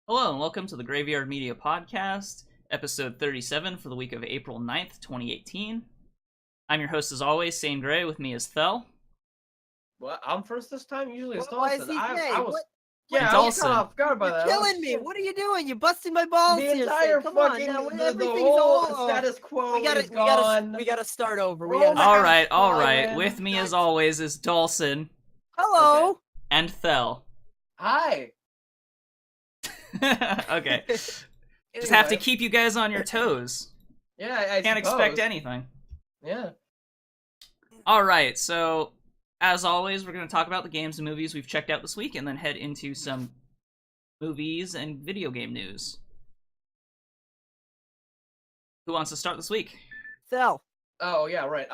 Hello and welcome to the Graveyard Media Podcast, episode 37 for the week of April 9th, 2018. I'm your host as always, Saine Grey. With me is Thel. What? I'm first this time? Usually it's Why is Dalsson. he gay? I was... What? Yeah, It's I was Dalsson. kind of off guard by that. You're killing me. What are you doing? You're busting my balls The here. entire Come fucking... on, now, the everything's whole all... status quo we gotta, is gone. we gotta start over. We're all Alright. Colin. With me as always is Dalsson Hello. Okay. and Thel. Hi. Okay. Just have to keep you guys on your toes. Yeah, I Can't suppose. expect anything. Yeah. Alright, so as always, we're going to talk about the games and movies we've checked out this week and then head into some movies and video game news. Who wants to start this week? Thel. Oh, yeah, right.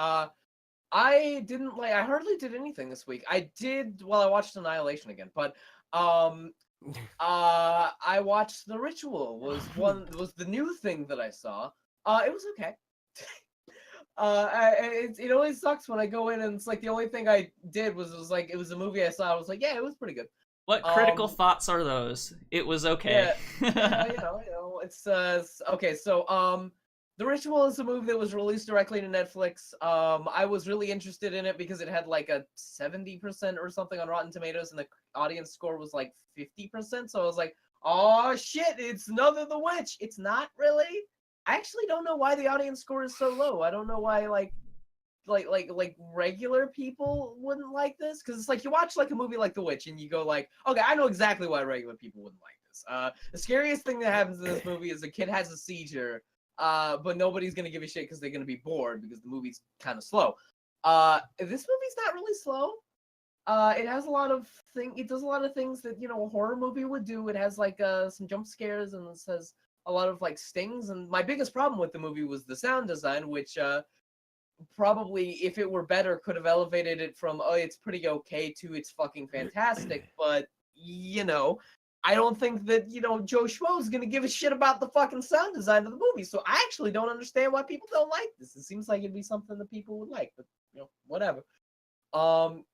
I didn't, I hardly did anything this week. I watched Annihilation again, but, I watched The Ritual, was the new thing that I saw. It was okay. It always sucks when I go in and it's like the only thing I did was it was a movie I saw. I was like, yeah, it was pretty good. What critical thoughts are those? It was okay. Yeah, it's okay. So The Ritual is a movie that was released directly to Netflix. I was really interested in it because it had like a 70% or something on Rotten Tomatoes, and the audience score was like 50%. So I was like, oh shit, it's another The Witch. It's not really. I actually don't know why the audience score is so low. I don't know why like regular people wouldn't like this, because it's like you watch like a movie like The Witch and you go like, okay, I know exactly why regular people wouldn't like this. The scariest thing that happens in this movie is a kid has a seizure, but nobody's gonna give a shit because they're gonna be bored because the movie's kind of slow. This movie's not really slow. It has a lot of it does a lot of things that a horror movie would do. It has like some jump scares, and it has a lot of like stings. And my biggest problem with the movie was the sound design, which probably, if it were better, could have elevated it from it's pretty okay to it's fucking fantastic. But I don't think that Joe Schmo's gonna give a shit about the fucking sound design of the movie. So I actually don't understand why people don't like this. It seems like it'd be something that people would like, but whatever.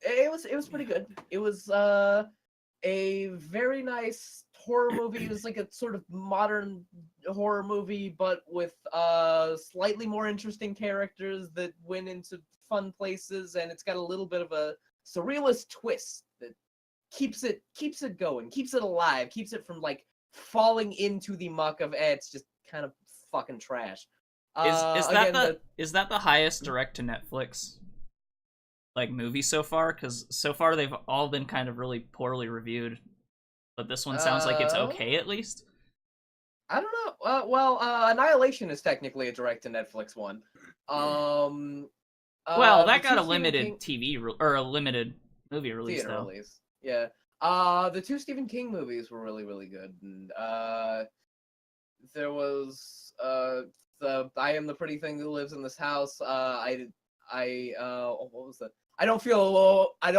It was pretty good. It was a very nice horror movie. It was like a sort of modern horror movie, but with slightly more interesting characters that went into fun places, and it's got a little bit of a surrealist twist that keeps it going, keeps it alive, keeps it from like falling into the muck of it's just kind of fucking trash. Is that the highest direct to Netflix movie so far? Because so far they've all been kind of really poorly reviewed, but this one sounds like it's okay at least. I don't know. Annihilation is technically a direct to Netflix one. That got a limited or a limited movie release though. Release. Yeah. The two Stephen King movies were really, really good. And there was the I Am the Pretty Thing That Lives in This House. What was that? I don't feel at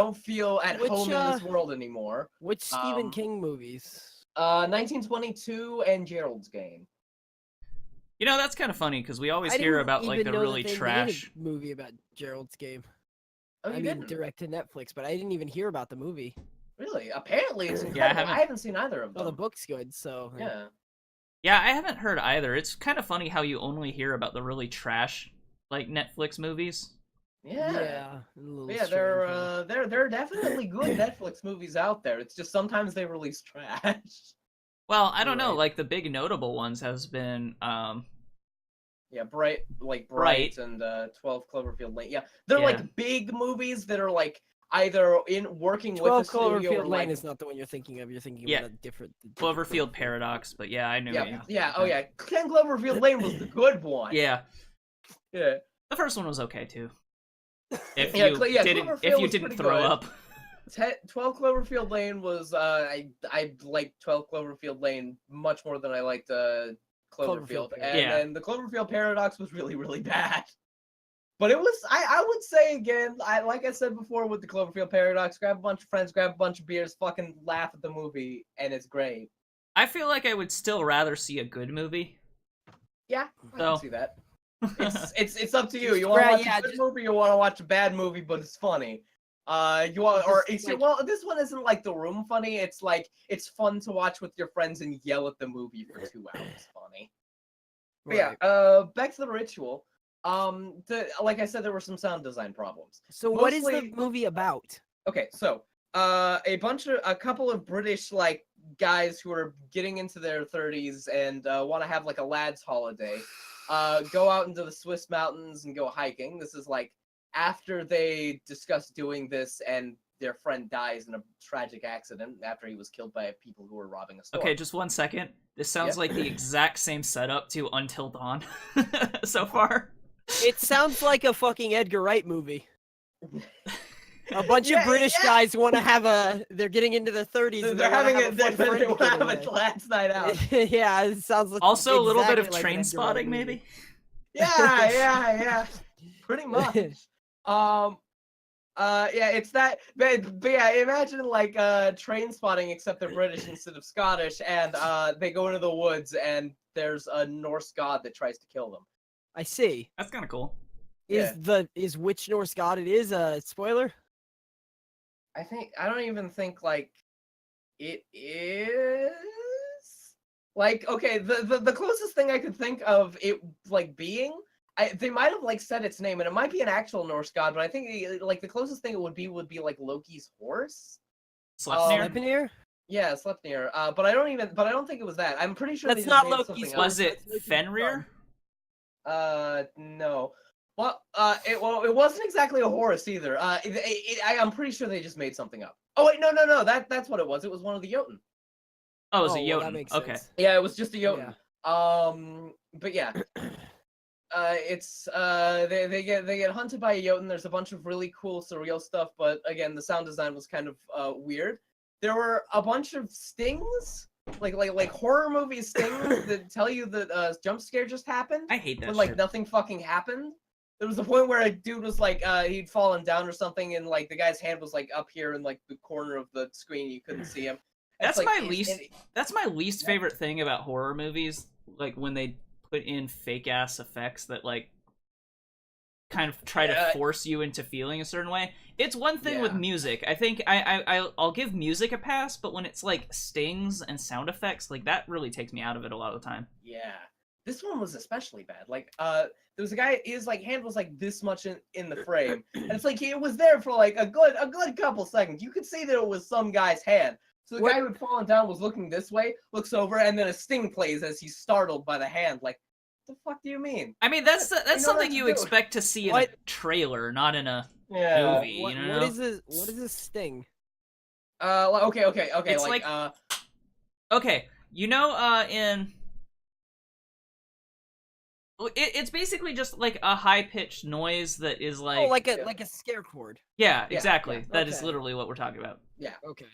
home in this world anymore. Which Stephen King movies? 1922 and Gerald's Game. That's kind of funny because we always hear about like the really trash movie about Gerald's Game. Oh, you didn't? Direct to Netflix, but I didn't even hear about the movie. Really? Apparently it's incredible. I haven't seen either of them. Well, the book's good, so yeah. Yeah, I haven't heard either. It's kind of funny how you only hear about the really trash Netflix movies. Yeah, there are definitely good Netflix movies out there. It's just sometimes they release trash. Well, I don't know. Like the big notable ones has been Bright and 12 Cloverfield Lane. Yeah, they're like big movies that are like either working with a studio. 12 Cloverfield Lane is not the one you're thinking of. You're thinking of a different Cloverfield Paradox. But yeah, I knew. Yeah. Oh yeah, 10 Cloverfield Lane was the good one. Yeah. The first one was okay too. If you didn't throw up. 12 Cloverfield Lane was I liked 12 Cloverfield Lane much more than I liked Cloverfield. And the Cloverfield Paradox was really, really bad. But it was I would say again, like I said before with the Cloverfield Paradox, grab a bunch of friends, grab a bunch of beers, fucking laugh at the movie, and it's great. I feel like I would still rather see a good movie. Yeah, I can see that. It's up to you. You want to watch a good movie, you want to watch a bad movie, but it's funny. Well, this one isn't like The Room funny. It's like it's fun to watch with your friends and yell at the movie for 2 hours funny. But yeah, back to The Ritual. Like I said, there were some sound design problems. So what is the movie about? Okay, so a couple of British like guys who are getting into their 30s and want to have like a lad's holiday, go out into the Swiss mountains and go hiking. This is like after they discuss doing this and their friend dies in a tragic accident after he was killed by people who were robbing a store. Okay, just 1 second. This sounds like the exact same setup to Until Dawn so far. It sounds like a fucking Edgar Wright movie. A bunch of British guys want to have they're getting into their 30s. And they're having a last night out. Yeah, it sounds like also a little bit of Train Spotting, maybe. Yeah. Pretty much. It's that. But yeah, imagine like Train Spotting, except they're British instead of Scottish, and they go into the woods and there's a Norse god that tries to kill them. I see. That's kind of cool. Is which Norse god it is a spoiler? I don't even think like it is. Like, okay, the closest thing I could think of it like being, they might have like said its name, and it might be an actual Norse god, but I think like the closest thing it would be like Loki's horse. Sleipnir? Yeah, Sleipnir. But I don't think it was that. I'm pretty sure that's not Loki's. Was it Fenrir? No. Well, it wasn't exactly a horse either. I'm pretty sure they just made something up. Oh wait, no. That's what it was. It was one of the Jotun. Oh, it was a Well, Jotun. that makes Okay. sense. Yeah, it was just a Jotun. Yeah. But yeah. It's they get hunted by a Jotun. There's a bunch of really cool surreal stuff, but again, the sound design was kind of weird. There were a bunch of stings, like horror movie stings that tell you that jump scare just happened. I hate that when like shit. nothing fucking happened. There was a point where a dude was like he'd fallen down or something, and like the guy's hand was like up here in like the corner of the screen. You couldn't see him. That's like, my least favorite thing about horror movies, like when they put in fake ass effects that like kind of try to force you into feeling a certain way. It's one thing with music. I think I'll give music a pass, but when it's like stings and sound effects, like that really takes me out of it a lot of the time. Yeah. This one was especially bad. Like there was a guy, his like hand was like this much in the frame. And it's like it was there for like a good couple seconds. You could see that it was some guy's hand. So the guy who had fallen down was looking this way, looks over, and then a sting plays as he's startled by the hand. Like, what the fuck do you mean? I mean, that's something you expect to see in a trailer, not in a movie. What, you know? What is this sting? Okay. It's like okay, you know, it's basically just like a high pitched noise that is like like a scare chord. Yeah, exactly. Yeah. That is literally what we're talking about. Yeah. Okay.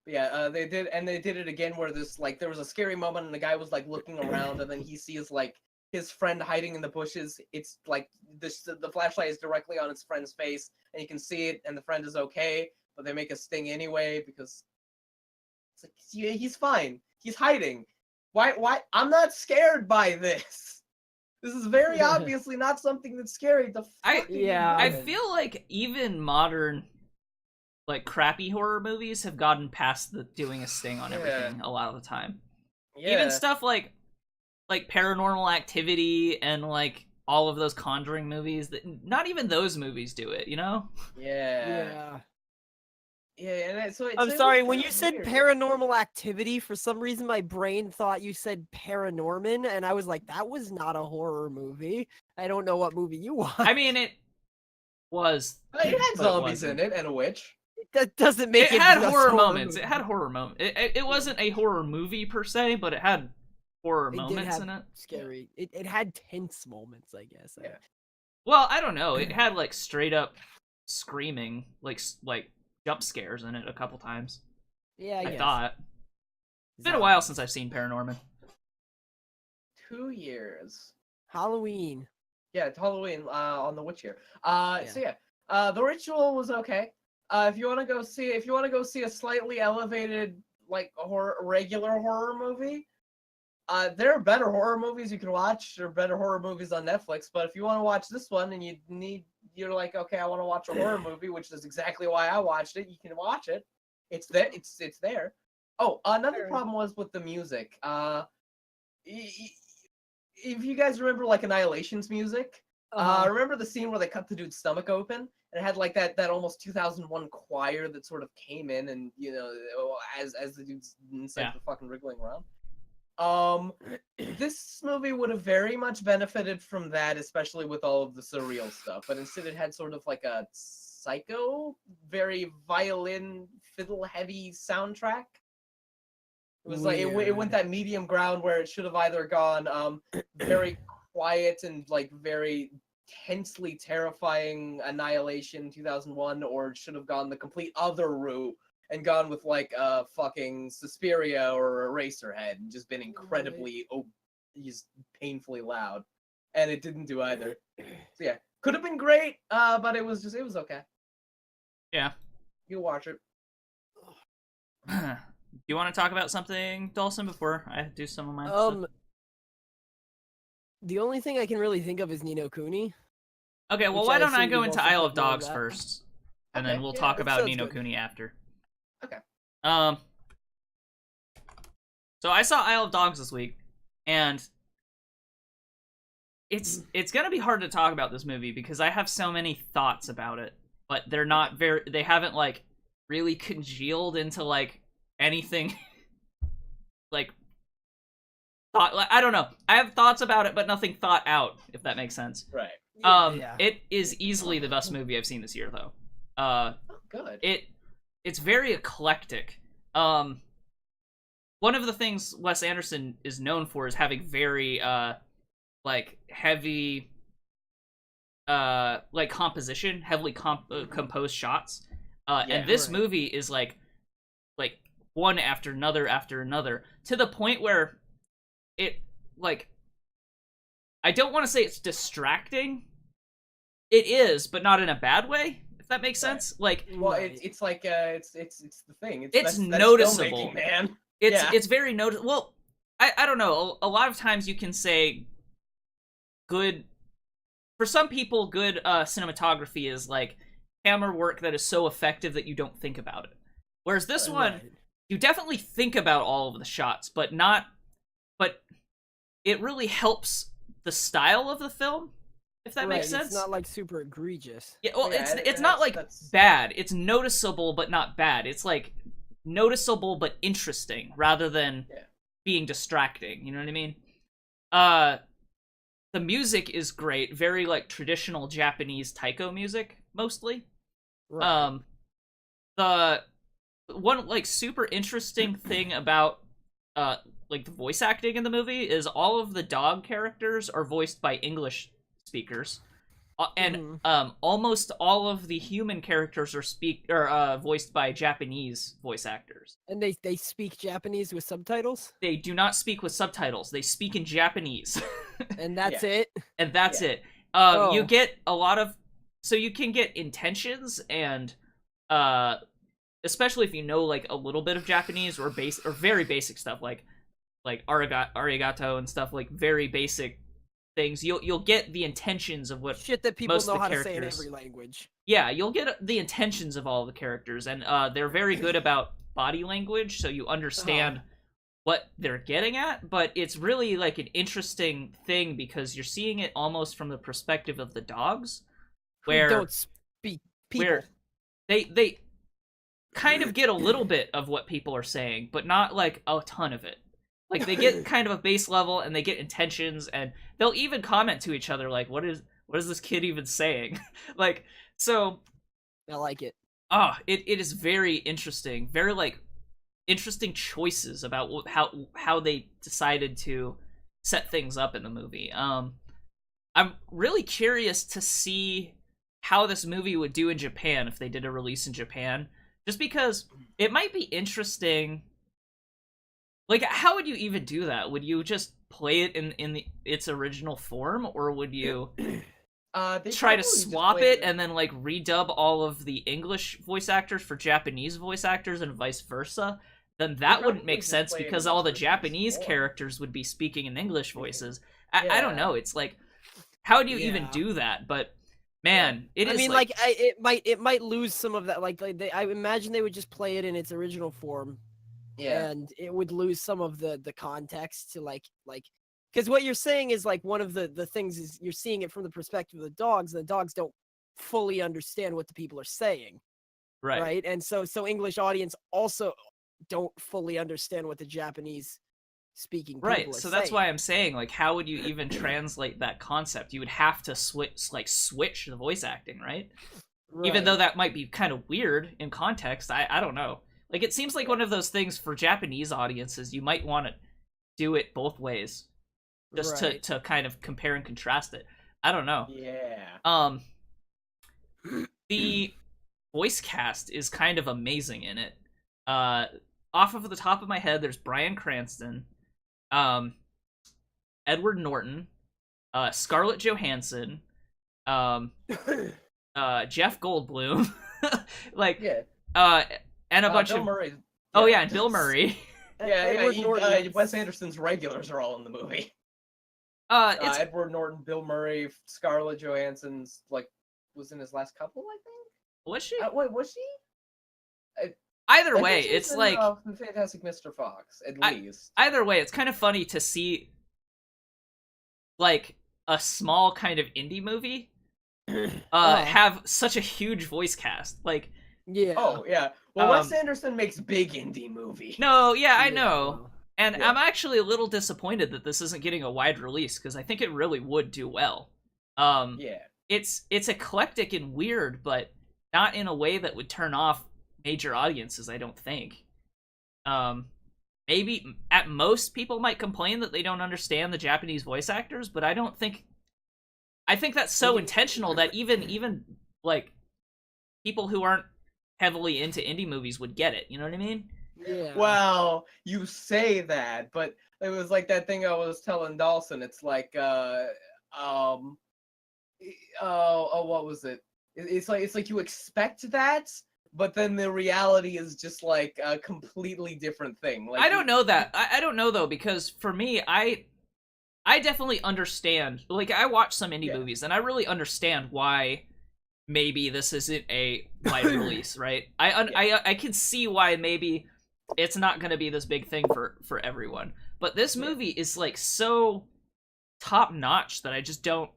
Yeah, they did it again where this like there was a scary moment and the guy was like looking around and then he sees like his friend hiding in the bushes. It's like the flashlight is directly on his friend's face and you can see it and the friend is okay, but they make a sting anyway because it's like he's fine. He's hiding. Why? I'm not scared by this. This is very obviously not something that's scary. I feel like even modern like crappy horror movies have gotten past the doing a sting on everything a lot of the time. Yeah. Even stuff like Paranormal Activity and like all of those Conjuring movies, that not even those movies do it, you know? Yeah. And I'm sorry, when you said Paranormal Activity, for some reason my brain thought you said Paranorman, and I was like, that was not a horror movie. I don't know what movie you watched. I mean, it was. It had zombies in it and a witch. That doesn't make it. It had horror moments. It had horror moments. It wasn't a horror movie per se, but it had horror moments in it. Scary. It had tense moments, I guess. Yeah. Well, I don't know. It had like straight up screaming, like jump scares in it a couple times. Yeah, I thought. It's been a while since I've seen Paranorman. 2 years. Halloween. Yeah, it's Halloween on the witch year. The Ritual was okay. If you want to go see a slightly elevated like regular horror movie, There are better horror movies you can watch, or better horror movies on Netflix. But if you want to watch this one and you're like, okay, I want to watch a horror movie, which is exactly why I watched it. You can watch it. It's there. It's there. Oh, another problem was with the music. If you guys remember like Annihilation's music, remember the scene where they cut the dude's stomach open and it had like that almost 2001 choir that sort of came in and as the dude's inside the fucking wriggling around. This movie would have very much benefited from that, especially with all of the surreal stuff. But instead, it had sort of like a psycho, very violin, fiddle heavy soundtrack. It was like it went that medium ground where it should have either gone very quiet and like very tensely terrifying Annihilation 2001, or it should have gone the complete other route and gone with like a fucking Suspiria or Eraserhead and just been incredibly just painfully loud. And it didn't do either. So yeah, could have been great, but it was okay. Yeah. You watch it. Do you want to talk about something, Dalsson, before I do some of my stuff? The only thing I can really think of is Ni no Kuni. Okay, well, why don't I go into Isle of Dogs first, and then we'll talk about Ni no Kuni after. Okay. So I saw Isle of Dogs this week, and it's gonna be hard to talk about this movie because I have so many thoughts about it, but they're not they haven't like really congealed into like anything like thought. I don't know. I have thoughts about it, but nothing thought out, if that makes sense. Right. It is easily the best movie I've seen this year, though. Good. It's very eclectic. One of the things Wes Anderson is known for is having very like heavy like composition, heavily composed shots. And this movie is like one after another to the point where it like, I don't want to say it's distracting. It is, but not in a bad way, if that makes sense. Like, well, it's like it's the thing. It's noticeable, that's filmmaking, man. It's very noticeable. Well, I don't know. A lot of times you can say good. For some people, good cinematography is like camera work that is so effective that you don't think about it. Whereas this one, you definitely think about all of the shots, but it really helps the style of the film, if that makes sense. It's not like super egregious. Yeah, well, it's not like bad. It's noticeable but not bad. It's like noticeable but interesting rather than being distracting. You know what I mean? The music is great, very like traditional Japanese taiko music mostly. Right. The one like super interesting thing about like the voice acting in the movie is all of the dog characters are voiced by English speakers, and almost all of the human characters are voiced by Japanese voice actors. And they speak Japanese with subtitles? They do not speak with subtitles. They speak in Japanese. And that's it? And that's it. You get a lot of... So you can get intentions and... especially if you know like a little bit of Japanese or very basic stuff like arigato and stuff, like very basic things. You'll get the intentions of what shit that people know how to say in every language. Yeah, you'll get the intentions of all the characters, and they're very good about body language, so you understand what they're getting at. But it's really like an interesting thing because you're seeing it almost from the perspective of the dogs, where who don't speak people. Where they kind of get a little bit of what people are saying, but not like a ton of it. Like they get kind of a base level and they get intentions, and they'll even comment to each other like, what is this kid even saying? Like, so I like it. It is very interesting. Very like interesting choices about how they decided to set things up in the movie. I'm really curious to see how this movie would do in Japan if they did a release in Japan. Just because it might be interesting. Like, how would you even do that? Would you just play it in its original form, or would you try to swap it and then like redub all of the English voice actors for Japanese voice actors and vice versa? then that They wouldn't probably make just sense play it because in all the Japanese Japanese more. characters would be speaking in English voices. I don't Yeah. know. It's like, how do you even Yeah. do that? But man, it is I mean, like, it might lose some of that. I imagine they would just play it in its original form, Yeah. and it would lose some of the context to because what you're saying is like one of the things is you're seeing it from the perspective of the dogs. The dogs don't fully understand what the people are saying, right? And so English audience also don't fully understand what the Japanese speaking people Right, are so saying. that's why I'm saying, like, how would you even translate that concept? You would have to switch the voice acting, right? Even though that might be kind of weird in context, I don't know. Like, it seems like one of those things for Japanese audiences, you might want to do it both ways, just to kind of compare and contrast it. I don't know. Yeah. The voice cast is kind of amazing in it. Off of the top of my head, there's Bryan Cranston, Edward Norton, Scarlett Johansson, Jeff Goldblum, and a bunch Bill of Murray. oh yeah, and Bill Murray. Wes Anderson's regulars are all in the movie. It's Edward Norton, Bill Murray, Scarlett Johansson's was in his last couple, I think. Was she? Wait, was she? Either I way, think she was it's in, like the Fantastic Mr. Fox, at least. Either way, it's kind of funny to see like a small kind of indie movie have such a huge voice cast. Like, yeah. Oh yeah. Well, Wes Anderson makes big indie movies. No, yeah, I know. And Yeah. I'm actually a little disappointed that this isn't getting a wide release because I think it really would do well. Yeah. It's eclectic and weird, but not in a way that would turn off major audiences, I don't think. Maybe at most people might complain that they don't understand the Japanese voice actors, but I think that's so intentional that even like people who aren't heavily into indie movies would get it. You know what I mean? Yeah. Well, you say that, but it was like that thing I was telling Dalsson. It's like, what was it? It's like you expect that, but then the reality is just like a completely different thing. Like, I don't know that. I don't know though, because for me, I definitely understand. Like, I watch some indie movies, and I really understand why maybe this isn't a wide release, right? I can see why maybe it's not going to be this big thing for everyone. But this movie is like so top notch that I just don't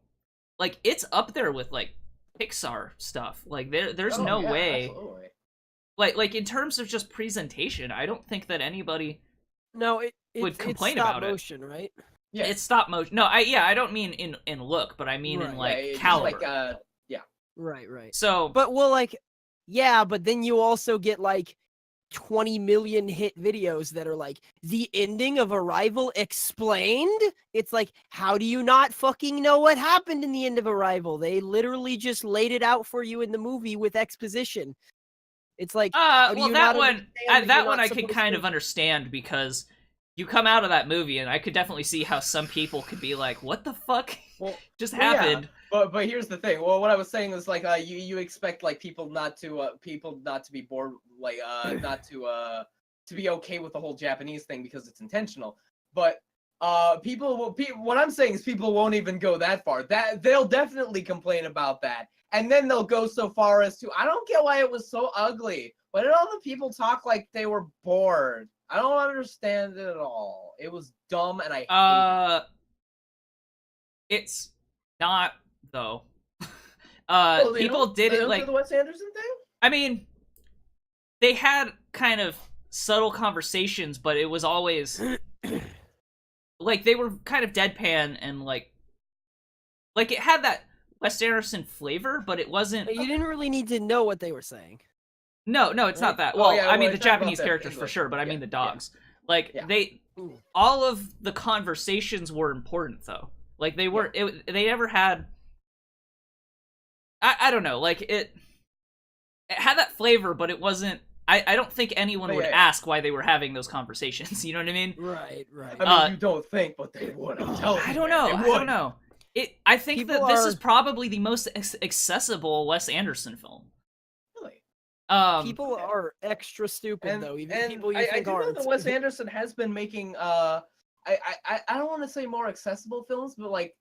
like. It's up there with like Pixar stuff. Like there's no way. Absolutely. Like in terms of just presentation, I don't think that anybody would complain it's about stop motion, right? Yeah. It's stop motion. No, I don't mean in look, but I mean in like it's caliber. Like, Right. So, But but then you also get like 20 million hit videos that are like the ending of Arrival explained. It's like, how do you not fucking know what happened in the end of Arrival? They literally just laid it out for you in the movie with exposition. It's like, well, that one I could kind of understand because you come out of that movie, and I could definitely see how some people could be like, "What the fuck just happened?" Yeah. But here's the thing. Well, what I was saying is like you expect like people not to be bored, like not to be okay with the whole Japanese thing because it's intentional. But what I'm saying is people won't even go that far. That they'll definitely complain about that, and then they'll go so far as to, I don't get why it was so ugly. Why did all the people talk like they were bored? I don't understand it at all. It was dumb, and I hate it. It's not though. People did it it like the Wes Anderson thing. I mean, they had kind of subtle conversations, but it was always like they were kind of deadpan and like it had that Wes Anderson flavor, but it wasn't. You didn't really need to know what they were saying. No, it's not that. Well, I mean the Japanese characters for sure, but I mean the dogs. All of the conversations were important though. Like they were, they never had. I don't know. Like it had that flavor, but it wasn't. I don't think anyone would ask why they were having those conversations. You know what I mean? Right. I mean, you don't think, but they would. I'm telling you. I don't know. I think that this is probably the most accessible Wes Anderson film. Really? People are extra stupid though. Even people you I think do know aren't. that Wes Anderson has been making I don't want to say more accessible films, but like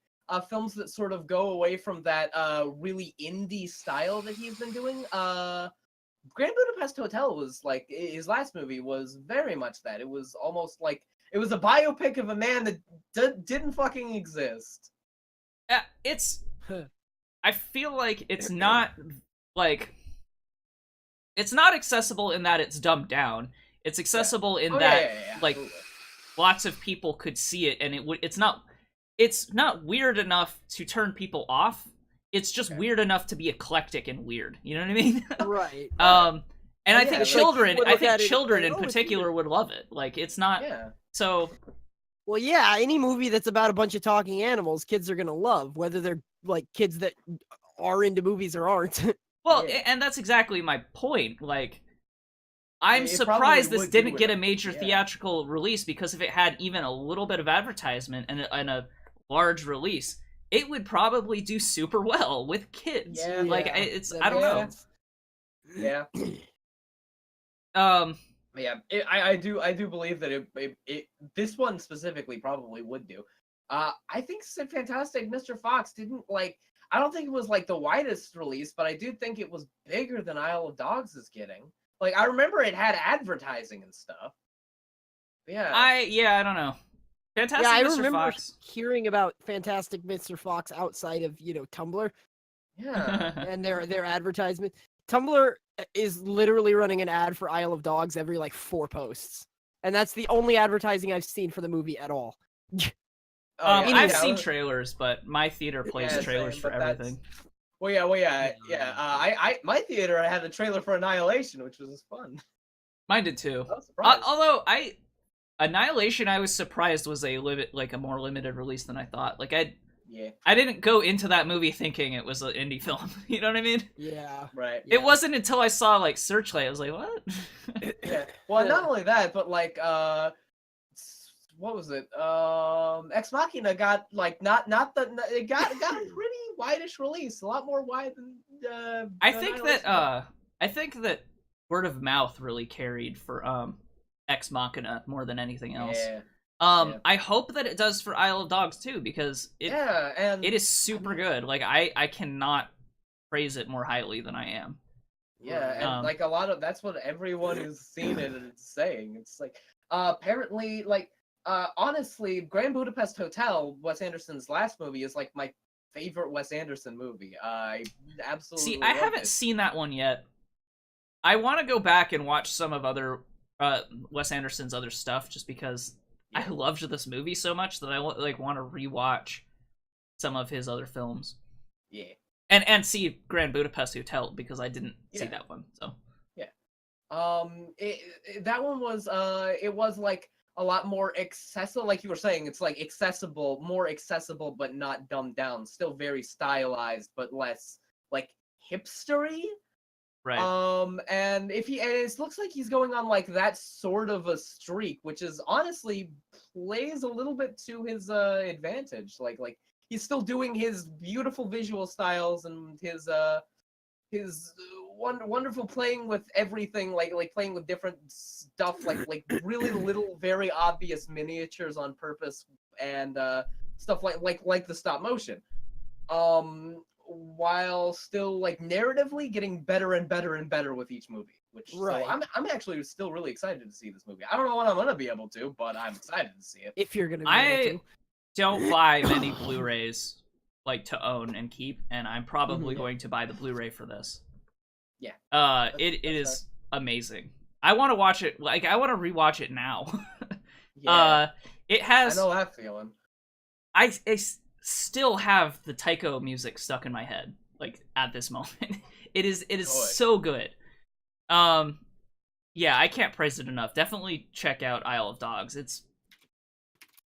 films that sort of go away from that really indie style that he's been doing. Grand Budapest Hotel was like his last movie was very much that. It was almost like it was a biopic of a man that didn't fucking exist. It's I feel like it's not like it's not accessible in that it's dumbed down. It's accessible in that like lots of people could see it, and it's not weird enough to turn people off. It's just weird enough to be eclectic and weird. You know what I mean? Right. And I think children, like, in particular would love it. Like it's not so. Well, yeah, any movie that's about a bunch of talking animals, kids are gonna love, whether they're like kids that are into movies or aren't. Well, and that's exactly my point. Like, I'm surprised this didn't get a major theatrical release, because if it had even a little bit of advertisement and a large release, it would probably do super well with kids. I don't know. Yeah. I do believe that it this one specifically probably would do. I think Fantastic Mr. Fox didn't like. I don't think it was like the widest release, but I do think it was bigger than Isle of Dogs is getting. Like I remember it had advertising and stuff. I don't know. Fantastic I Mr. remember Fox. hearing about Fantastic Mr. Fox outside of Tumblr. Yeah. And their advertisement. Tumblr is literally running an ad for Isle of Dogs every like 4 posts, and that's the only advertising I've seen for the movie at all. I've seen trailers, but my theater plays trailers for everything. My theater had a trailer for Annihilation, which was fun. Mine did too. Although Annihilation, I was surprised was a more limited release than I thought. Like I didn't go into that movie thinking it was an indie film. You know what I mean? Yeah. Right. It wasn't until I saw like Searchlight, I was like, what? Well, not only that, but like what was it? Ex Machina got like it got a pretty wide-ish release, a lot more wide than I think that word of mouth really carried for Ex Machina more than anything else. I hope that it does for Isle of Dogs too, because it is super good. Like I cannot praise it more highly than I am. Yeah, and like a lot of that's what everyone who's seen it is saying. It's like apparently like honestly, Grand Budapest Hotel, Wes Anderson's last movie, is like my favorite Wes Anderson movie. I absolutely I haven't seen that one yet. I want to go back and watch some of other Wes Anderson's other stuff, just because I loved this movie so much that I want to rewatch some of his other films. Yeah. And see Grand Budapest Hotel, because I didn't see that one. So that one was it was like a lot more accessible, like you were saying. It's like more accessible, but not dumbed down. Still very stylized, but less like hipstery. Right. And it looks like he's going on like that sort of a streak, which is honestly plays a little bit to his advantage. Like he's still doing his beautiful visual styles and his wonderful playing with everything, like playing with different stuff, like really little, very obvious miniatures on purpose, and stuff like the stop motion. While still like narratively getting better and better and better with each movie. So I'm actually still really excited to see this movie. I don't know when I'm gonna be able to, but I'm excited to see it. If you're gonna be able to. Don't buy many Blu-rays to own and keep, and I'm probably going to buy the Blu-ray for this. Yeah. It is amazing. I want to watch it. Like I want to rewatch it now. It has. I know that feeling. I still have the Taiko music stuck in my head, like at this moment. It is so good. Yeah, I can't praise it enough. Definitely check out Isle of Dogs. It's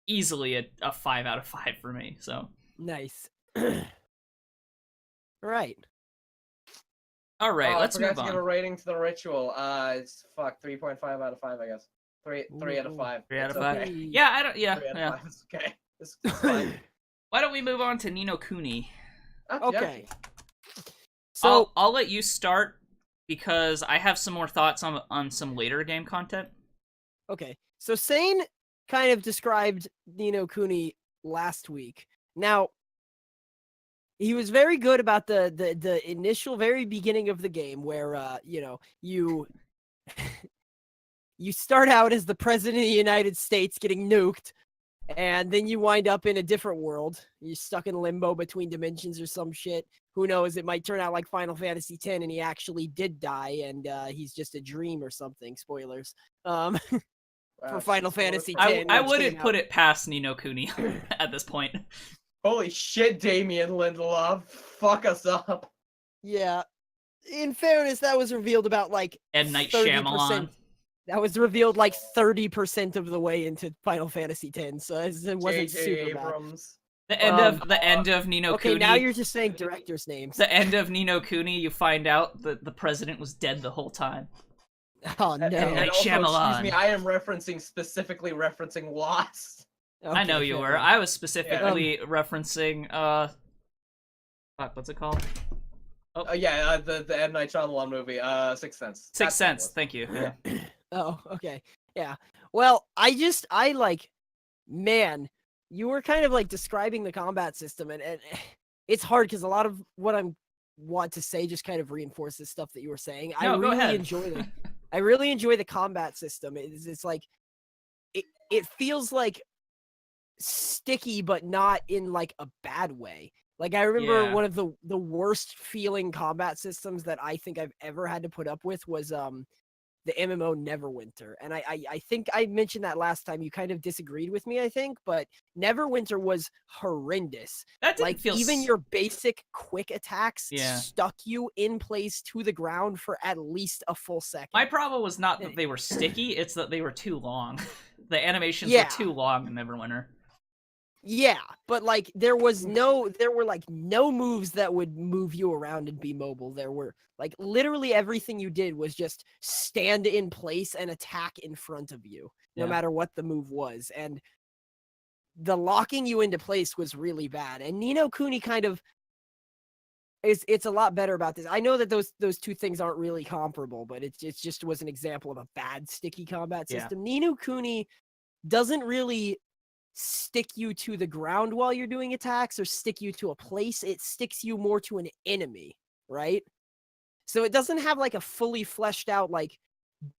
easily a 5 out of 5 for me. So nice. Right. All right, let's move on. I forgot to give a rating to The Ritual. It's 3.5 out of 5, I guess. 3 out of 5. 3 out of 5. Yeah, I don't. Yeah, 3 out of 5. It's okay. It's fine. Why don't we move on to Ni no Kuni? Okay. So I'll let you start because I have some more thoughts on some later game content. Okay, so Saine kind of described Ni no Kuni last week. Now, he was very good about the initial very beginning of the game where you you start out as the president of the United States getting nuked, and then you wind up in a different world. You're stuck in limbo between dimensions or some shit. Who knows? It might turn out like Final Fantasy X, and he actually did die, and he's just a dream or something. Spoilers. For Final Fantasy X. I wouldn't put it past Ni no Kuni at this point. Holy shit, Damien Lindelof. Fuck us up. Yeah. In fairness, that was revealed about like M. Night 30%. Shyamalan. That was revealed like 30% of the way into Final Fantasy X, so it wasn't super Abrams. bad. The end of Ni no Kuni. Okay, now you're just saying directors' names. The end of Ni no Kuni, you find out that the president was dead the whole time. Oh no! And also, Shyamalan. excuse me, I am specifically referencing Lost. Okay, I know you were. I was specifically referencing fuck, what's it called? The M. Night Shyamalan movie, Sixth Sense. Sixth Sense. Thank you. Yeah. Oh, okay. Yeah. Well, man, you were kind of like describing the combat system, and it's hard because a lot of what want to say just kind of reinforces stuff that you were saying. No, go ahead. I really enjoy the combat system. It's like it feels like sticky, but not in like a bad way. Like I remember one of the worst feeling combat systems that I think I've ever had to put up with was the MMO Neverwinter. And I think I mentioned that last time. You kind of disagreed with me, I think, but Neverwinter was horrendous. That didn't like feel even your basic quick attacks Yeah. stuck you in place to the ground for at least a full second. My problem was not that they were sticky; it's that they were too long. The animations were too long in Neverwinter. Yeah, but like there were like no moves that would move you around and be mobile. There were like literally everything you did was just stand in place and attack in front of you, no matter what the move was. And the locking you into place was really bad. And Ni no Kuni kind of it's a lot better about this. I know that those two things aren't really comparable, but it just was an example of a bad sticky combat system. Ni no Kuni doesn't really stick you to the ground while you're doing attacks or stick you to a place. It sticks you more to an enemy, right? So it doesn't have like a fully fleshed out like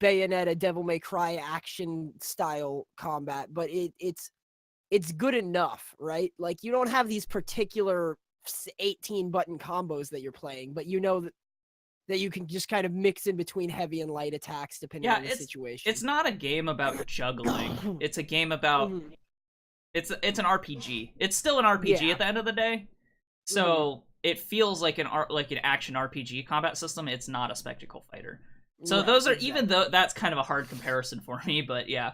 Bayonetta, Devil May Cry action style combat, but it's good enough, right? Like you don't have these particular 18 button combos that you're playing, but you know that you can just kind of mix in between heavy and light attacks depending on the situation. It's not a game about juggling. It's a game about It's an RPG. It's still an RPG at the end of the day. So it feels like an action RPG combat system. It's not a spectacle fighter. So those are even though that's kind of a hard comparison for me, but yeah.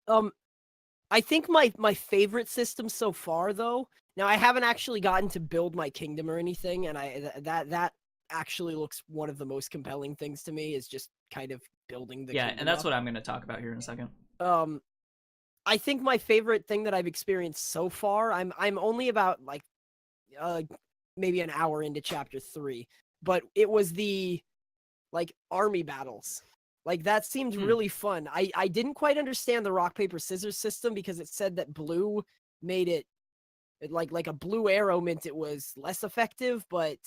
I think my favorite system so far though. Now I haven't actually gotten to build my kingdom or anything, and that actually looks one of the most compelling things to me is just kind of building the kingdom and that's up. what I'm going to talk about here in a second. I think my favorite thing that I've experienced so far, I'm only about like maybe an hour into chapter 3, but it was the like army battles. Like that seemed really fun. I didn't quite understand the rock paper scissors system because it said that blue made it like a blue arrow meant it was less effective, but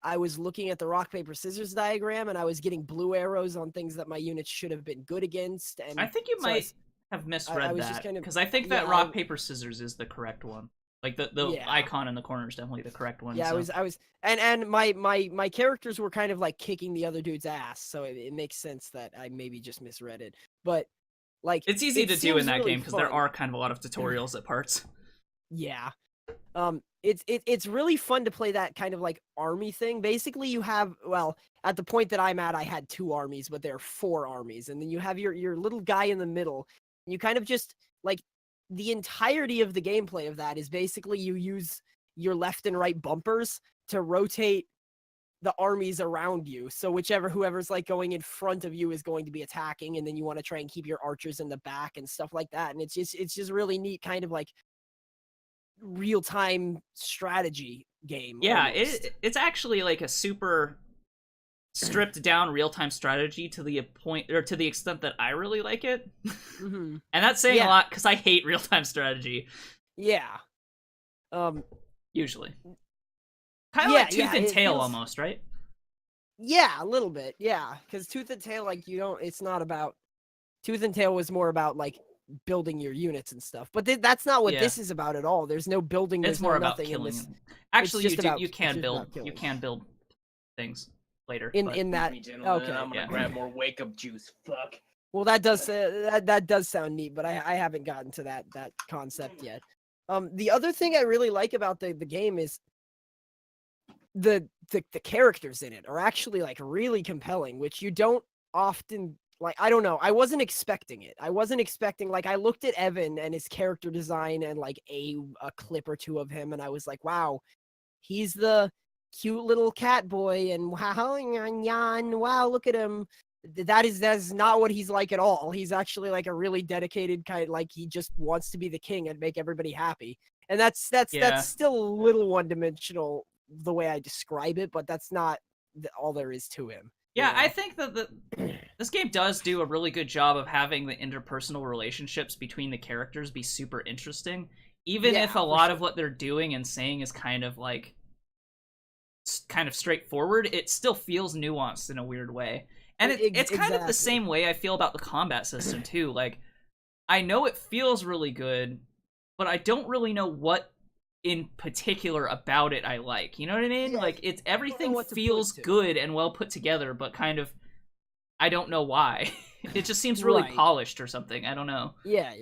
I was looking at the rock paper scissors diagram and I was getting blue arrows on things that my units should have been good against. And I think you might have misread that because I think that rock paper scissors is the correct one. Like the icon in the corner is definitely the correct one. Yeah, so. I was and my characters were kind of like kicking the other dude's ass, so it makes sense that I maybe just misread it. But like it's easy to do in that really game because there are kind of a lot of tutorials at parts. Yeah. It's really fun to play that kind of like army thing. Basically, you have, well, at the point that I'm at, I had 2 armies, but there are 4 armies, and then you have your little guy in the middle. You kind of just like the entirety of the gameplay of that is basically you use your left and right bumpers to rotate the armies around you. So whoever's like going in front of you is going to be attacking, and then you want to try and keep your archers in the back and stuff like that. And it's just really neat, kind of like real-time strategy game. Yeah, almost. it's actually like a super stripped down real-time strategy to the point, or to the extent that I really like it. Mm-hmm. And that's saying Yeah. a lot, because I hate real-time strategy. Yeah. Usually. Kind of like Tooth and it Tail feels- almost, right? Yeah, a little bit. Yeah, because Tooth and Tail, like, it's not about. Tooth and Tail was more about like building your units and stuff, but that's not what this is about at all. There's no building. There's It's more no about nothing killing in this. them. Actually, just about- you can it's just build about killing. you can build things later. In that. Okay, I'm gonna grab more wake up juice. Fuck. Well, that does that does sound neat, but I haven't gotten to that concept yet. The other thing I really like about the game is the characters in it are actually like really compelling, which you don't often like. I don't know. I wasn't expecting it. I wasn't expecting, like, I looked at Evan and his character design and like a clip or two of him, and I was like, wow, he's the cute little cat boy, and wow, look at him. That's not what he's like at all. He's actually like a really dedicated kind, like he just wants to be the king and make everybody happy. And that's still a little one-dimensional the way I describe it, but that's not all there is to him. Yeah, I think that this game does do a really good job of having the interpersonal relationships between the characters be super interesting, even if a lot of what they're doing and saying is kind of straightforward. It still feels nuanced in a weird way. And it's kind of the same way I feel about the combat system, too. Like, I know it feels really good, but I don't really know what in particular about it I like. You know what I mean? Yeah, like, everything feels good and well put together, but kind of, I don't know why. It just seems really polished or something. I don't know. Yeah.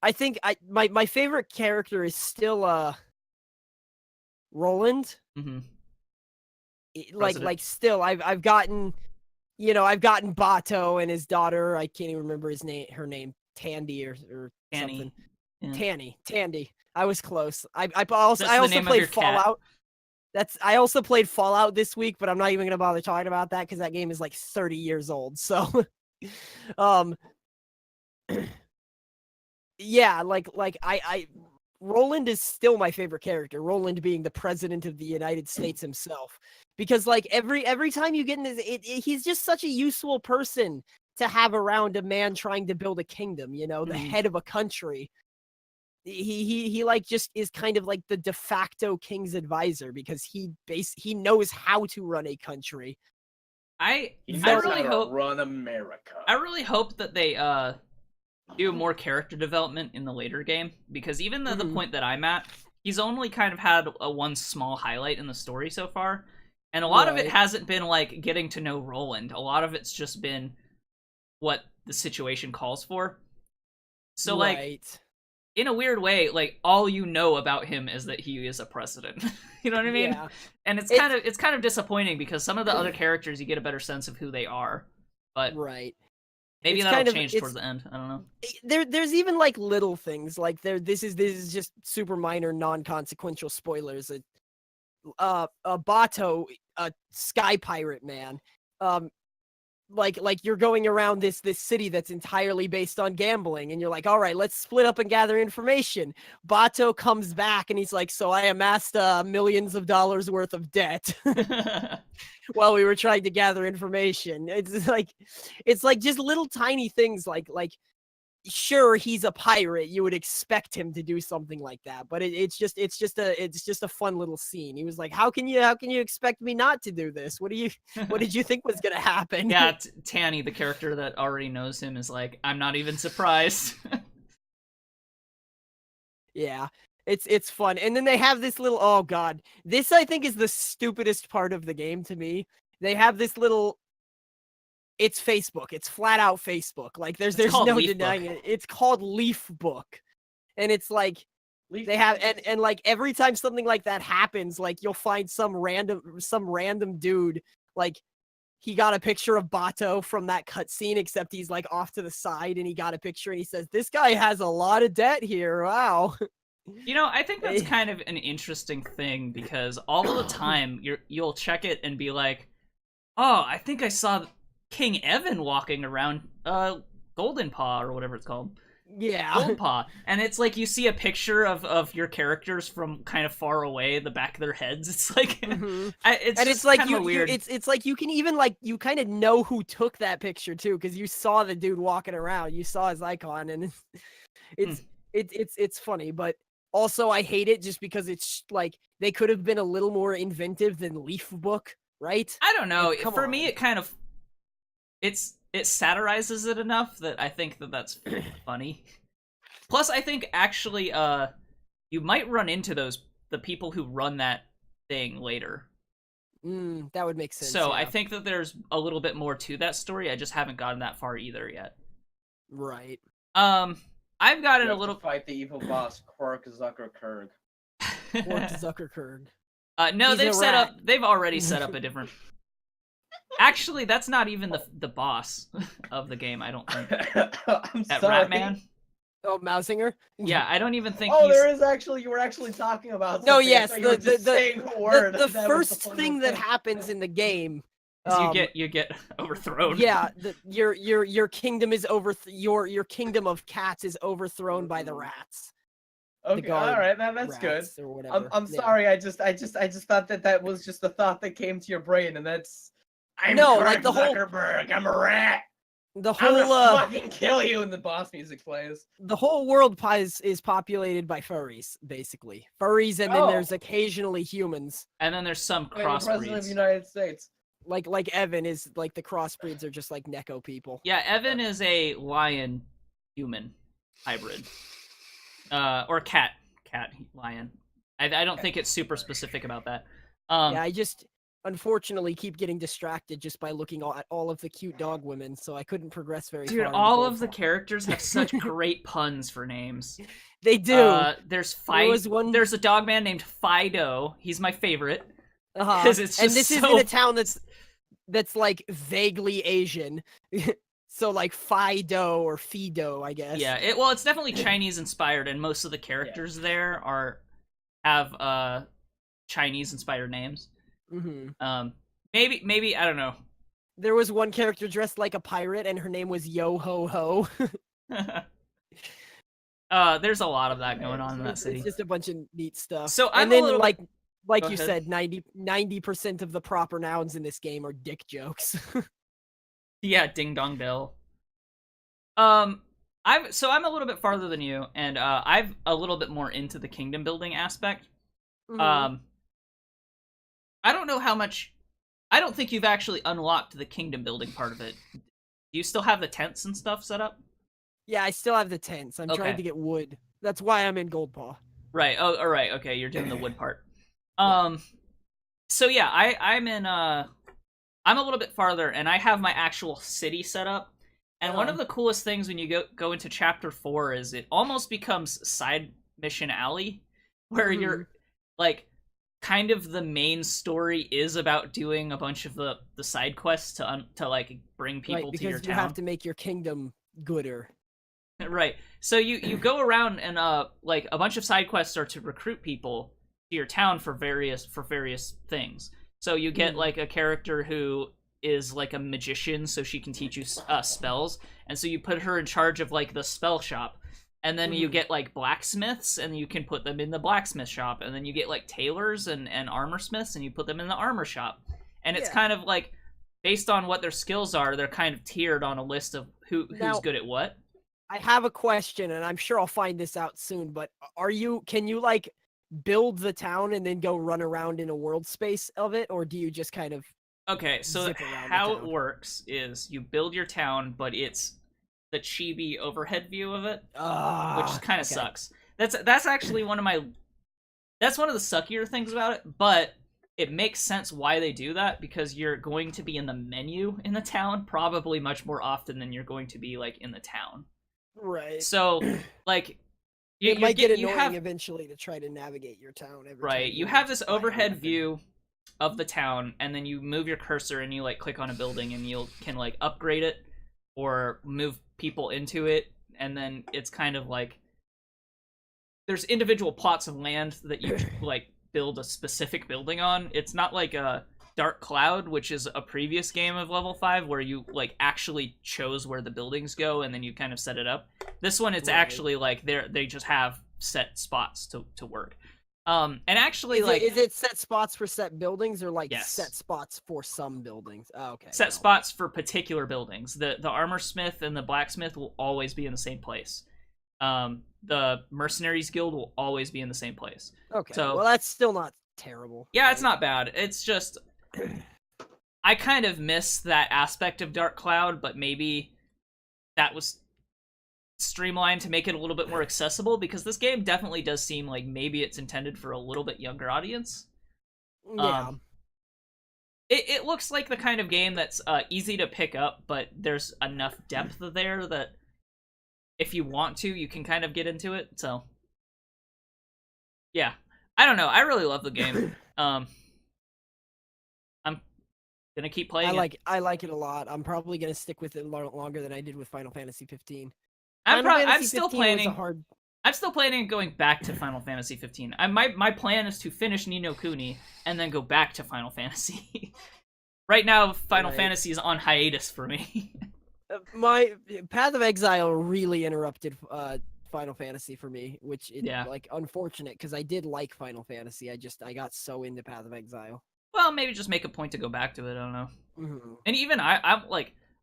I think my favorite character is still Roland. Mm-hmm. Like still I've gotten Bato and his daughter. I can't even remember her name, Tandy or something. Yeah. Tandy. I was close. I also played Fallout. I also played Fallout this week, but I'm not even gonna bother talking about that because that game is like 30 years old. So, yeah, I Roland is still my favorite character. Roland being the president of the United States himself, because like every time you get in he's just such a useful person to have around a man trying to build a kingdom. You know, the head of a country. He like just is kind of like the de facto king's advisor because he knows how to run a country. I really hope run America. I really hope that they do more character development in the later game, because even though the point that I'm at, he's only kind of had one small highlight in the story so far, and a lot of it hasn't been like getting to know Roland. A lot of it's just been what the situation calls for. So like, in a weird way, like, all you know about him is that he is a president. You know what I mean? Yeah. And it's kind of disappointing because some of the other characters you get a better sense of who they are, but maybe that'll change towards the end. I don't know. There's even like little things like this is just super minor, non-consequential spoilers. Bato, a sky pirate man, like you're going around this city that's entirely based on gambling, and you're like, all right, let's split up and gather information. Bato comes back and he's like, so I amassed millions of dollars worth of debt while we were trying to gather information. It's like just little tiny things like sure, he's a pirate, you would expect him to do something like that, but it's just a fun little scene. He was like, how can you expect me not to do this? What did you think was gonna happen? Yeah, Tanny, the character that already knows him, is like, I'm not even surprised. Yeah, it's fun. And then they have this little, oh god, this I think is the stupidest part of the game to me. They have this little, it's Facebook. It's flat out Facebook. Like there's no denying it. It's called Leaf Book. And it's like they have and like every time something like that happens, like you'll find some random dude, like he got a picture of Bato from that cutscene, except he's like off to the side and he got a picture and he says, this guy has a lot of debt here. Wow. You know, I think that's kind of an interesting thing because all of the time you'll check it and be like, oh, I think I saw King Evan walking around Golden Paw or whatever it's called. Yeah. Goldpaw, and it's like you see a picture of your characters from kind of far away, the back of their heads. It's like it's like kind of weird. It's like you can even like you kind of know who took that picture too, because you saw the dude walking around, you saw his icon, and it's funny, but also I hate it just because it's like they could have been a little more inventive than Leaf Book, right? I don't know. Like, For me, it kind of it satirizes it enough that I think that that's funny. Plus, I think actually, you might run into the people who run that thing later. That would make sense. So yeah. I think that there's a little bit more to that story. I just haven't gotten that far either yet. Right. I've gotten You a have little to fight the evil boss, Quark Zuckerberg. Quark Zuckerberg. No, He's a rat. they've already set up a different. Actually, that's not even the boss of the game. I don't think I'm that sorry. Rat Man. Oh, Mousinger? Yeah, I don't even think. Oh, he's... there is actually. You were actually talking about. No, something. I yes, thought you were just saying a word. the That was first the thing that happens in the game. You get overthrown. Yeah, your kingdom is your kingdom of cats is overthrown by the rats. Okay, all right, that's good. Or whatever. I'm sorry. I just thought that was just the thought that came to your brain, and that's. I'm like the Zuckerberg. I'm a rat. The I'm whole gonna fucking kill you, and the boss music plays. The whole world is populated by furries, basically. Furries, and then there's occasionally humans. And then there's some The president of crossbreeds. the United States. Like Evan is like the crossbreeds are just like Neko people. Yeah, Evan is a lion human hybrid. Or cat lion. I don't think it's super specific about that. Yeah, I just unfortunately keep getting distracted just by looking at all of the cute dog women, so I couldn't progress very far. Dude, all of the characters have such great puns for names. They do. There's There's a dog man named Fido. He's my favorite. Because it's just and this is in a town that's like vaguely Asian. So like Fido or Fido, I guess. Yeah, it's definitely Chinese inspired, and most of the characters there have Chinese inspired names. Mm-hmm. Maybe I don't know. There was one character dressed like a pirate, and her name was Yo Ho Ho. There's a lot of that going on in that city. It's just a bunch of neat stuff. So and then like Go you ahead. said, 90% of the proper nouns in this game are dick jokes. Yeah, Ding Dong Bell. I'm a little bit farther than you, and I've a little bit more into the kingdom building aspect. Mm-hmm. I don't know how much. I don't think you've actually unlocked the kingdom building part of it. Do you still have the tents and stuff set up? Yeah, I still have the tents. I'm trying to get wood. That's why I'm in Goldpaw. Right. Oh, all right. Okay, you're doing the wood part. So yeah, I'm in. I'm a little bit farther, and I have my actual city set up. And one of the coolest things when you go into chapter 4 is it almost becomes side mission alley, where you're like. Kind of the main story is about doing a bunch of the side quests to like bring people to your town. Because you have to make your kingdom gooder. Right. So you go around and like a bunch of side quests are to recruit people to your town for various things. So you get like a character who is like a magician, so she can teach you spells, and so you put her in charge of like the spell shop. And then you get, like, blacksmiths, and you can put them in the blacksmith shop. And then you get, like, tailors and armor smiths, and you put them in the armor shop. And it's kind of, like, based on what their skills are, they're kind of tiered on a list of who's good at what. I have a question, and I'm sure I'll find this out soon, but can you, like, build the town and then go run around in a world space of it? Or do you just kind of Okay, so how it works is you build your town, but it's the chibi overhead view of it, which kind of sucks. That's actually one of the suckier things about it, but it makes sense why they do that, because you're going to be in the menu in the town probably much more often than you're going to be like in the town. Right. So like it might get annoying eventually to try to navigate your town every time you have this overhead view of the town, and then you move your cursor and you like click on a building and you can like upgrade it or move people into it, and then it's kind of like there's individual plots of land that you like build a specific building on. It's not like Dark Cloud, which is a previous game of level 5 where you like actually chose where the buildings go and then you kind of set it up. This one, it's actually like they just have set spots to work. And actually, is it set spots for set buildings or like yes. set spots for some buildings? Oh, okay. Set spots for particular buildings. The armor smith and the blacksmith will always be in the same place. The mercenaries guild will always be in the same place. Okay. So, well, that's still not terrible. Yeah, right? It's not bad. It's just I kind of miss that aspect of Dark Cloud, but maybe that was streamlined to make it a little bit more accessible, because this game definitely does seem like maybe it's intended for a little bit younger audience. Yeah. It looks like the kind of game that's easy to pick up, but there's enough depth there that if you want to, you can kind of get into it. So, yeah. I don't know. I really love the game. I'm gonna keep playing I like it a lot. I'm probably gonna stick with it longer than I did with Final Fantasy 15. I'm still planning on going back to Final Fantasy 15. My plan is to finish Ni no Kuni and then go back to Final Fantasy. Right now, Final Fantasy is on hiatus for me. My Path of Exile really interrupted Final Fantasy for me, which is like unfortunate because I did like Final Fantasy. I got so into Path of Exile. Well, maybe just make a point to go back to it. I don't know. Mm-hmm. And even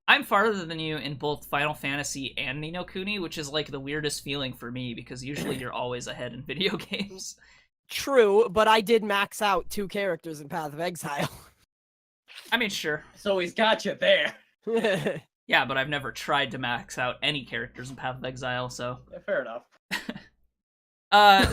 I'm farther than you in both Final Fantasy and Ni no Kuni, which is like the weirdest feeling for me because usually you're always ahead in video games. True, but I did max out 2 characters in Path of Exile. I mean, sure. So he's got you there. Yeah, but I've never tried to max out any characters in Path of Exile, so... Yeah, fair enough.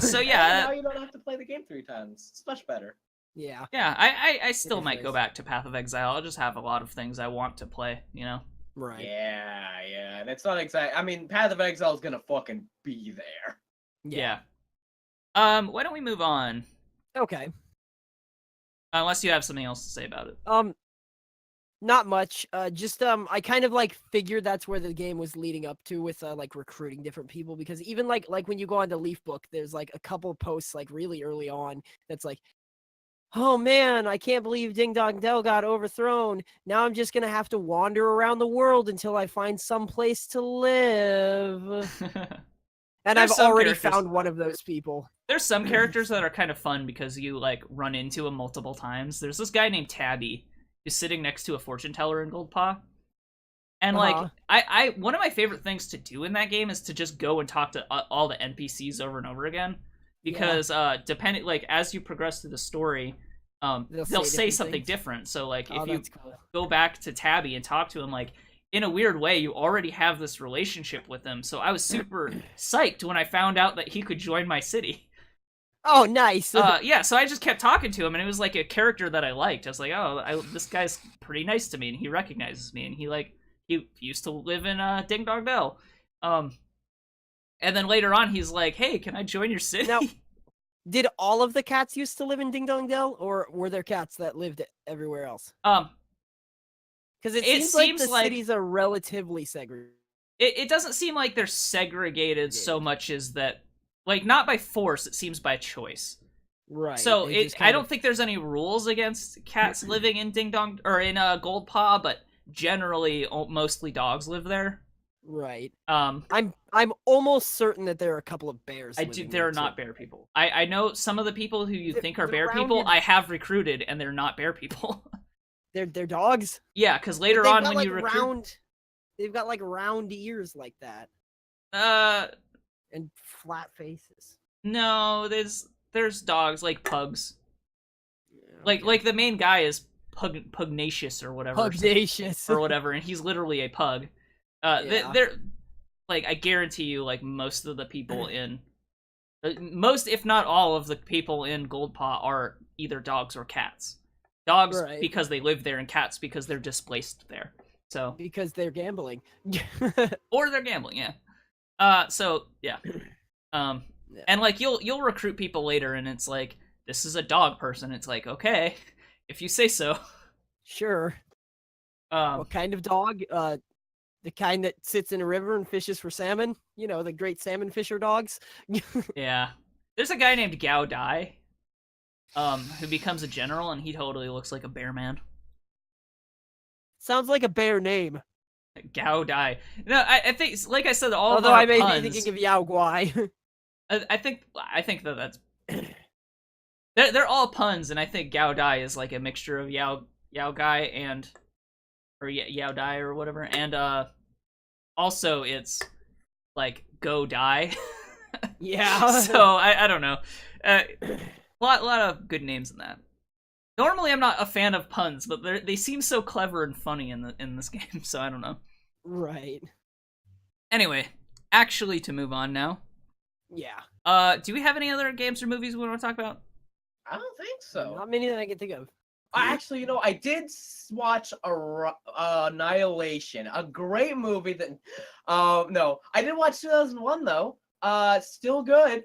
So yeah... Now you don't have to play the game 3 times. It's much better. Yeah. Yeah, I still might go back to Path of Exile. I'll just have a lot of things I want to play, you know? Right. Yeah, and it's not exact. I mean, Path of Exile is gonna fucking be there. Yeah. Why don't we move on? Okay. Unless you have something else to say about it. Not much. Just I kind of like figured that's where the game was leading up to with like recruiting different people, because even like when you go on to Leaf Book, there's like a couple posts like really early on that's like, oh man, I can't believe Ding Dong Dell got overthrown. Now I'm just gonna have to wander around the world until I find some place to live. And I've already found one of those people. There's some characters that are kind of fun because you like run into them multiple times. There's this guy named Tabby who's sitting next to a fortune teller in Goldpaw. And like I one of my favorite things to do in that game is to just go and talk to all the NPCs over and over again. Because depending, like, as you progress through the story, they'll say something different. So like if you go back to Tabby and talk to him, like in a weird way, you already have this relationship with him. So I was super psyched when I found out that he could join my city. Oh, nice. Yeah, so I just kept talking to him, and it was like a character that I liked. I was like, oh, this guy's pretty nice to me, and he recognizes me, and he used to live in Ding Dong Dell. And then later on, he's like, hey, can I join your city? Now, did all of the cats used to live in Ding Dong Dell, or were there cats that lived everywhere else? Because it seems like the cities are relatively segregated. It doesn't seem like they're segregated so much as that, like, not by force, it seems by choice. Right. So I don't think there's any rules against cats living in Ding Dong, or in Goldpaw, but generally, mostly dogs live there. Right. I'm almost certain that there are a couple of bears. There are not bear people. I know some of the people who you think are bear people. I have recruited, and they're not bear people. They're dogs. Yeah, because later on when you recruit, they've got like round ears like that. And flat faces. No, there's dogs like pugs. Yeah, okay. Like the main guy is pugnacious or whatever. Pugnacious or whatever, and he's literally a pug. They're like, I guarantee you, like most of the people in most, if not all of the people in Goldpaw are either dogs or cats. Dogs because they live there, and cats because they're displaced there. So because they're gambling. Or they're gambling, yeah. So yeah. And like you'll recruit people later, and it's like, this is a dog person. It's like, okay, if you say so. Sure. What kind of dog? The kind that sits in a river and fishes for salmon. You know, the great salmon fisher dogs. Yeah. There's a guy named Gao Dai. who becomes a general, and he totally looks like a bear man. Sounds like a bear name. Gao Dai. No, I think, like I said, all Although of I our may puns. be thinking of Yao Guai. I think that that's. They're all puns, and I think Gao Dai is like a mixture of Yao Guai and or Yao Dai or whatever, and also it's like Go Die. Yeah. So I don't know. Lot of good names in that. Normally, I'm not a fan of puns, but they seem so clever and funny in this game, so I don't know. Right. Anyway, actually, to move on now. Yeah. Do we have any other games or movies we want to talk about? I don't think so. Not many that I can think of. Actually, you know, I did watch Annihilation, a great movie that. No, I didn't watch 2001 though. Still good.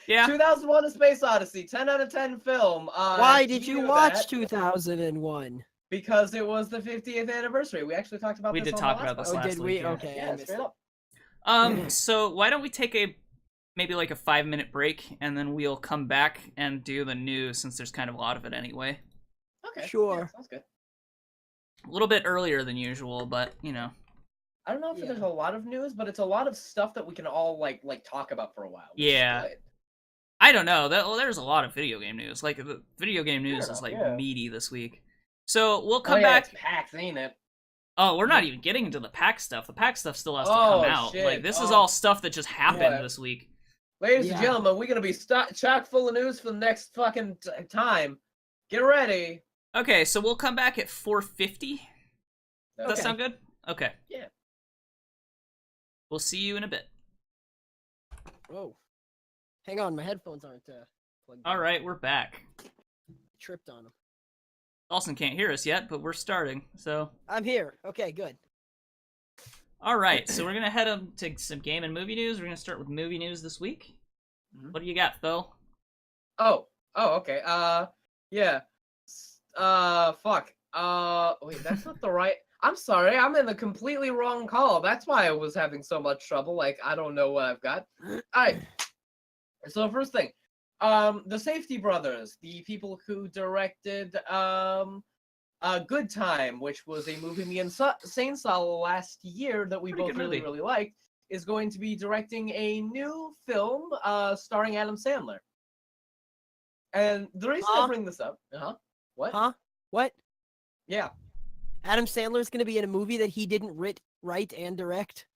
Yeah. 2001: A Space Odyssey, 10 out of 10 film. Why did you watch that? 2001? Because it was the 50th anniversary. We actually talked about We this. did on talk the last about this one. last did week. we? Yeah. Okay. I Yeah, missed straight it. up. So why don't we take maybe like a 5-minute break, and then we'll come back and do the news, since there's kind of a lot of it anyway. Okay. Sure. Yeah, sounds good. A little bit earlier than usual, but you know. I don't know if Yeah. there's a lot of news, but it's a lot of stuff that we can all like talk about for a while. which is Yeah. good. I don't know. There's a lot of video game news. Like the video game news is like Yeah. meaty this week. So we'll come Oh, yeah, back. It's PAX, ain't it? Oh, we're not even getting into the pack stuff. The pack stuff still has to Oh, come out. shit. Like this is Oh. all stuff that just happened Yeah. this week. Ladies Yeah. and gentlemen, we're gonna be chock full of news for the next fucking time. Get ready. Okay, so we'll come back at 4:50. Does that Okay. sound good? Okay. Yeah. We'll see you in a bit. Whoa. Hang on, my headphones aren't plugged in. All right, we're back. Tripped on them. Dalsson can't hear us yet, but we're starting. So, I'm here. Okay, good. all right. So we're gonna head up to some game and movie news. We're gonna start with movie news this week. Mhm. What do you got, Thel? Oh, okay. Yeah. Fuck. Wait, that's not the right. I'm sorry, I'm in the completely wrong call. That's why I was having so much trouble. Like, I don't know what I've got. Alright. So first thing, the Safety Brothers, the people who directed Good Time, which was a movie me and Saine saw last year that we Pretty both good movie. really liked, is going to be directing a new film starring Adam Sandler. And the reason I bring this up, what? Huh? What? Yeah. Adam Sandler's gonna be in a movie that he didn't write and direct?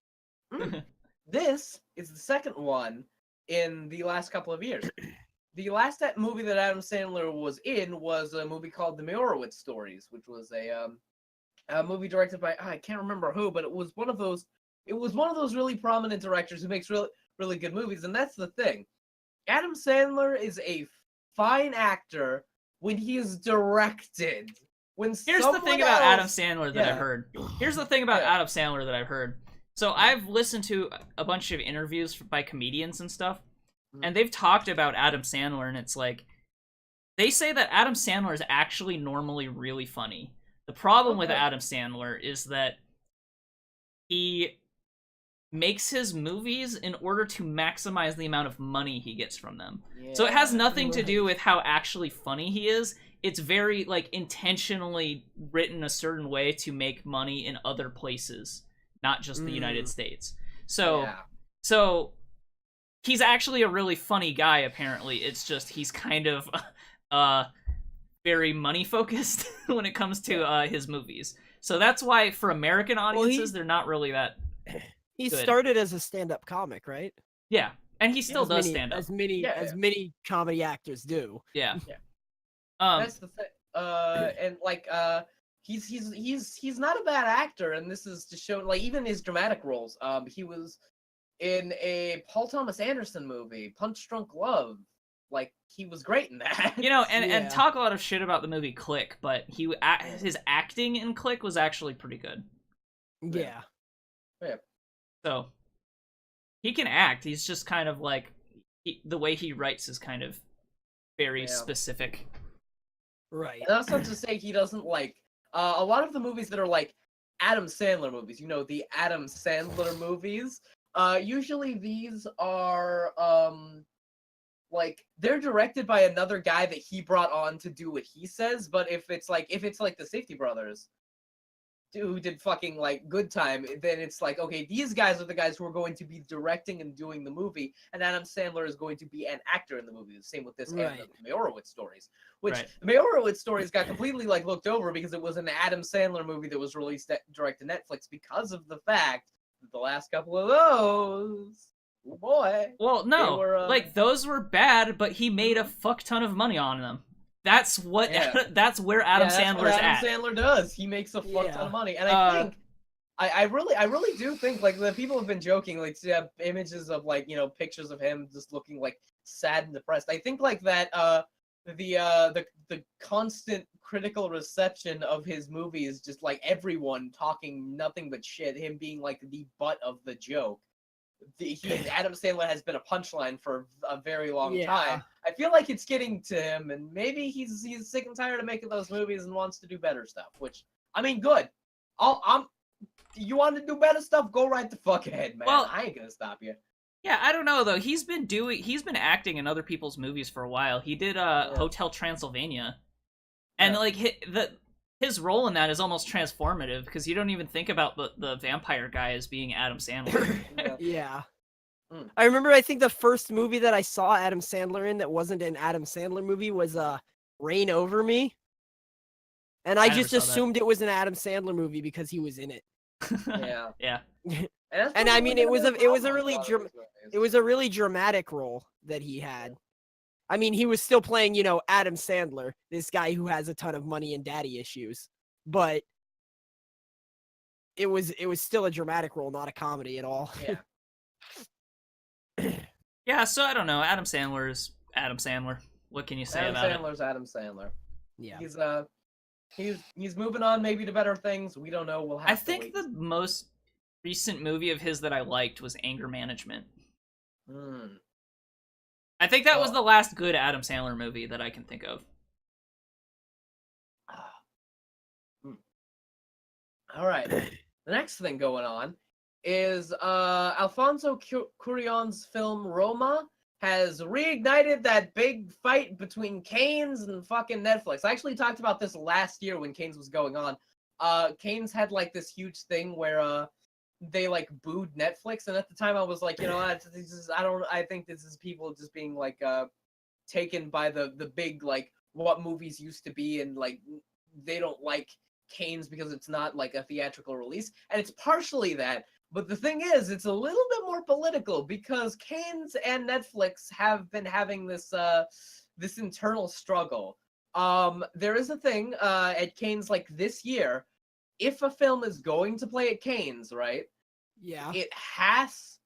This is the second one in the last couple of years. The last movie that Adam Sandler was in was a movie called The Meyerowitz Stories, which was a movie directed by I can't remember who, but it was one of those really prominent directors who makes really good movies. And that's the thing, Adam Sandler is a fine actor when he is directed. Here's the thing about Adam Sandler that Yeah. I've heard. Here's the thing about Yeah. Adam Sandler that I've heard. So I've listened to a bunch of interviews by comedians and stuff, and they've talked about Adam Sandler, and it's like, they say that Adam Sandler is actually normally really funny. The problem with Okay. Adam Sandler is that he makes his movies in order to maximize the amount of money he gets from them. So it has nothing to do with how actually funny he is. It's very, like, intentionally written a certain way to make money in other places, not just the United States. So he's actually a really funny guy, apparently. It's just he's kind of very money focused when it comes to his movies. So that's why for American audiences, they're not really that. He Good. started as a stand-up comic, right? Yeah, and he still does many, stand up. as many comedy actors do. Yeah. Yeah. That's the thing. And like he's not a bad actor, and this is to show like even his dramatic roles. He was in a Paul Thomas Anderson movie, Punch Drunk Love. Like he was great in that. and talk a lot of shit about the movie Click, but his acting in Click was actually pretty good. Yeah. So he can act. He's just kind of like the way he writes is kind of very specific. Right. And that's not to say he doesn't like a lot of the movies that are like Adam Sandler movies. The Adam Sandler movies. Usually these are like they're directed by another guy that he brought on to do what he says. But if it's like the Safety Brothers, who did fucking like Good Time, then it's like, okay, these guys are the guys who are going to be directing and doing the movie, and Adam Sandler is going to be an actor in the movie. The same with this and the Meyerowitz stories, which the Meyerowitz stories got completely like looked over because it was an Adam Sandler movie that was released direct to Netflix because of the fact that the last couple of those, oh boy. Well, no, like those were bad, but he made a fuck ton of money on them. That's what. That's where Adam Sandler's at. Adam Sandler does. He makes a fuck ton of money, and I think, I really do think like the people have been joking, like to have images of like pictures of him just looking like sad and depressed. I think like that the constant critical reception of his movies, just like everyone talking nothing but shit, him being like the butt of the joke. Adam Sandler has been a punchline for a very long time. I feel like it's getting to him, and maybe he's sick and tired of making those movies and wants to do better stuff. Which, I mean, good. You want to do better stuff? Go right the fuck ahead, man. Well, I ain't gonna stop you. Yeah, I don't know though. He's been acting in other people's movies for a while. He did Hotel Transylvania, and like his role in that is almost transformative because you don't even think about the vampire guy as being Adam Sandler. Yeah. I remember, I think the first movie that I saw Adam Sandler in that wasn't an Adam Sandler movie was Reign Over Me. And I just assumed it was an Adam Sandler movie because he was in it. Yeah. And I mean, it was a really dramatic role that he had. I mean, he was still playing, Adam Sandler, this guy who has a ton of money and daddy issues, but it was still a dramatic role, not a comedy at all. Yeah, so I don't know. Adam Sandler is Adam Sandler. What can you say about it? Adam Sandler's Adam Sandler. Yeah. He's moving on maybe to better things. We don't know. We'll have to wait. I think the most recent movie of his that I liked was Anger Management. I think that was the last good Adam Sandler movie that I can think of. All right. The next thing going on is Alfonso Cuarón's film Roma has reignited that big fight between Cannes and fucking Netflix. I actually talked about this last year when Cannes was going on. Cannes had like this huge thing where they like booed Netflix, and at the time I was like, I think this is people just being like taken by the big like what movies used to be, and like they don't like Cannes because it's not like a theatrical release, and it's partially that. But the thing is, it's a little bit more political because Cannes and Netflix have been having this this internal struggle. There is a thing at Cannes like this year. If a film is going to play at Cannes, right? Yeah. It has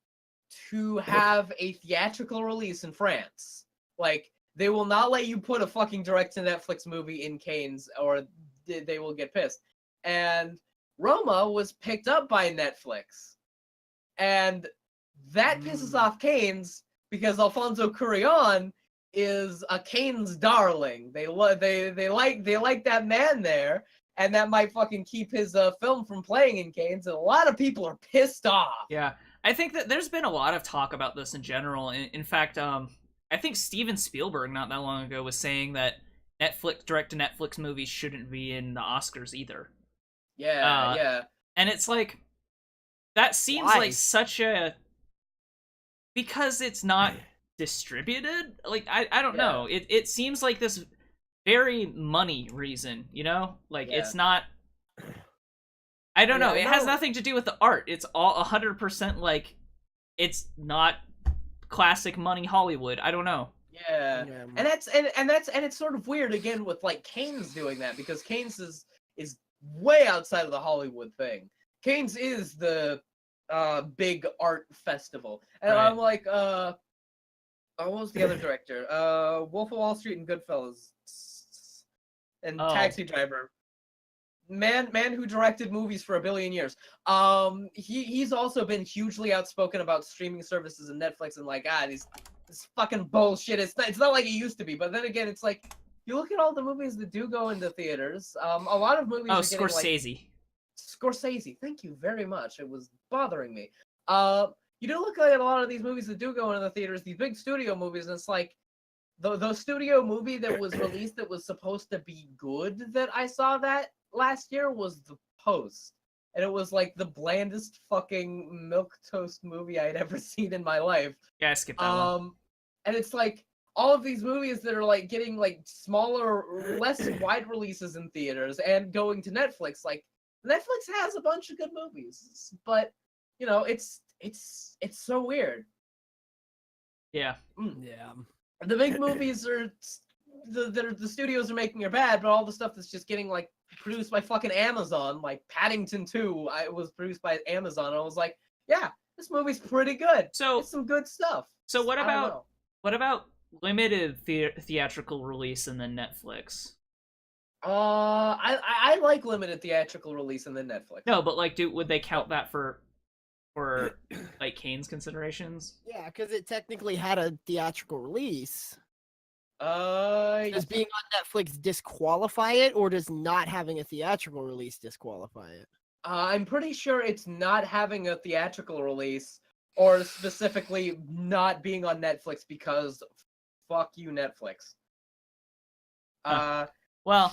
to have a theatrical release in France. Like, they will not let you put a fucking direct-to-Netflix movie in Cannes, or they will get pissed. And Roma was picked up by Netflix. And that pisses off Cannes because Alfonso Cuarón is a Cannes darling. They like that man there. And that might fucking keep his film from playing in Cannes, and a lot of people are pissed off. Yeah, I think that there's been a lot of talk about this in general. In fact, I think Steven Spielberg not that long ago was saying that direct-to-Netflix movies shouldn't be in the Oscars either. Yeah. And it's like, that seems like such a... Because it's not distributed? Like, I don't know. It seems like this... very money reason, like it's not, I don't know, it has nothing to do with the art. It's all 100% like it's not classic money Hollywood. I don't know. And it's sort of weird again with like Cannes doing that, because Cannes is way outside of the Hollywood thing. Cannes is the big art festival, and I'm like what was the other director? Wolf of Wall Street and Goodfellas. And Taxi Driver, man who directed movies for 1 billion years. He's also been hugely outspoken about streaming services and Netflix, and like, this fucking bullshit. It's not like it used to be. But then again, it's like, you look at all the movies that do go into theaters. A lot of movies. Scorsese. Scorsese. Thank you very much. It was bothering me. You do look at a lot of these movies that do go into the theaters, these big studio movies, and it's like, the studio movie that was released that was supposed to be good that I saw that last year was The Post. And it was like the blandest fucking milquetoast movie I'd ever seen in my life. Yeah, I skipped that one. And it's like all of these movies that are like getting like smaller, less wide releases in theaters and going to Netflix. Like Netflix has a bunch of good movies, but you know, it's so weird. Yeah. Yeah. The big movies are the studios are making are bad, but all the stuff that's just getting like produced by fucking Amazon, like Paddington 2, it was produced by Amazon. And I was like, yeah, this movie's pretty good. So it's some good stuff. So what about limited theatrical release and then Netflix? I like limited theatrical release and then Netflix. No, but like, would they count that for like Kane's considerations? Yeah, because it technically had a theatrical release. Does being on Netflix disqualify it, or does not having a theatrical release disqualify it? I'm pretty sure it's not having a theatrical release, or specifically not being on Netflix because fuck you, Netflix. Well,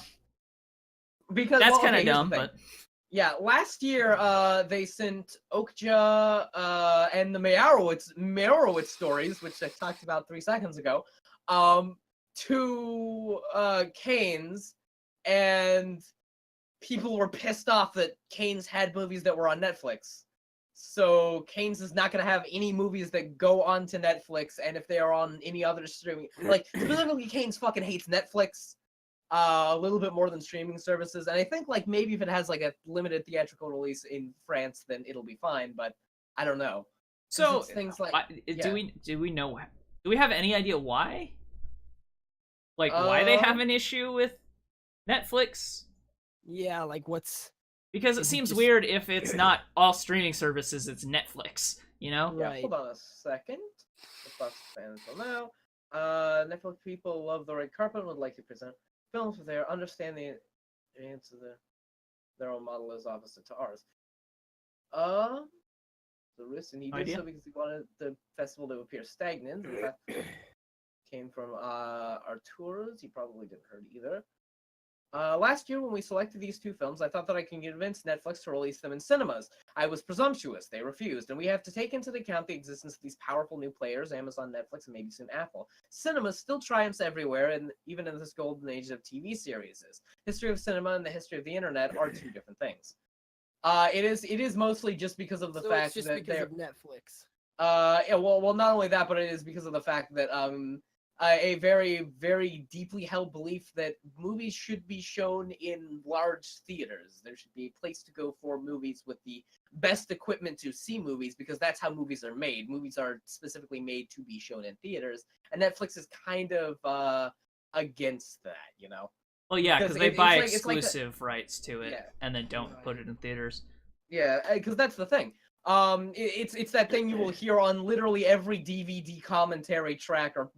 because that's kind of dumb, but yeah, last year they sent Okja and the Meyerowitz stories, which I talked about 3 seconds ago, to Kane's, and people were pissed off that Kane's had movies that were on Netflix. So Kane's is not going to have any movies that go onto Netflix, and if they are on any other streaming, like specifically Kane's fucking hates Netflix a little bit more than streaming services, and I think like maybe if it has like a limited theatrical release in France, then it'll be fine. But I don't know. So things like do we know? Do we have any idea why? Like why they have an issue with Netflix? Yeah, like what's... Because it seems weird if it's not all streaming services, it's Netflix, you know? Yeah, Right. hold on a second. Now, Netflix people love the red carpet and would like to present films with their understanding into their own model is opposite to ours. The risk, and he did so because he wanted the festival to appear stagnant. And that came from our tours. He probably didn't hurt either. Last year, when we selected these 2 films, I thought that I could convince Netflix to release them in cinemas. I was presumptuous. They refused, and we have to take into account the existence of these powerful new players, Amazon, Netflix, and maybe soon Apple. Cinema still triumphs everywhere, and even in this golden age of TV series. History of cinema and the history of the internet are 2 different things. It is mostly just because of the fact it's just that because of Netflix. Yeah, well, not only that, but it is because of the fact that a very, very deeply held belief that movies should be shown in large theaters. There should be a place to go for movies with the best equipment to see movies, because that's how movies are made. Movies are specifically made to be shown in theaters, and Netflix is kind of against that, you know? Well, yeah, because they buy exclusive rights to it, and then don't put it in theaters. Yeah, because that's the thing. It's that thing you will hear on literally every DVD commentary track or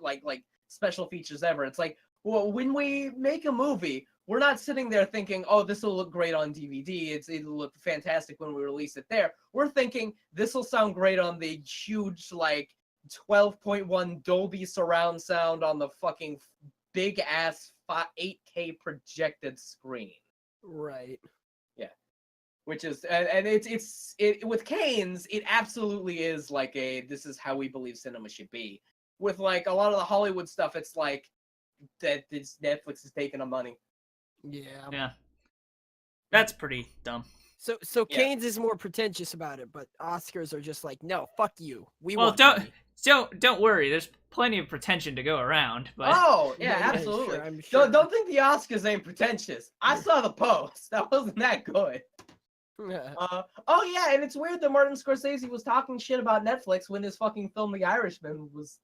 like special features ever. It's like, well, when we make a movie, we're not sitting there thinking, oh, this will look great on DVD. It'll look fantastic when we release it there. We're thinking this will sound great on the huge like 12.1 Dolby surround sound on the fucking big ass 8K projected screen. Right. Yeah. Which is, and it's with Kane's, it absolutely is like this is how we believe cinema should be. With like a lot of the Hollywood stuff, it's like that Netflix is taking the money. Yeah. That's pretty dumb. So Kane's is more pretentious about it, but Oscars are just like, no, fuck you. Don't worry. There's plenty of pretension to go around. But... Oh yeah, absolutely. I'm sure. Don't think the Oscars ain't pretentious. I saw the post. That wasn't that good. Oh yeah, and it's weird that Martin Scorsese was talking shit about Netflix when his fucking film The Irishman was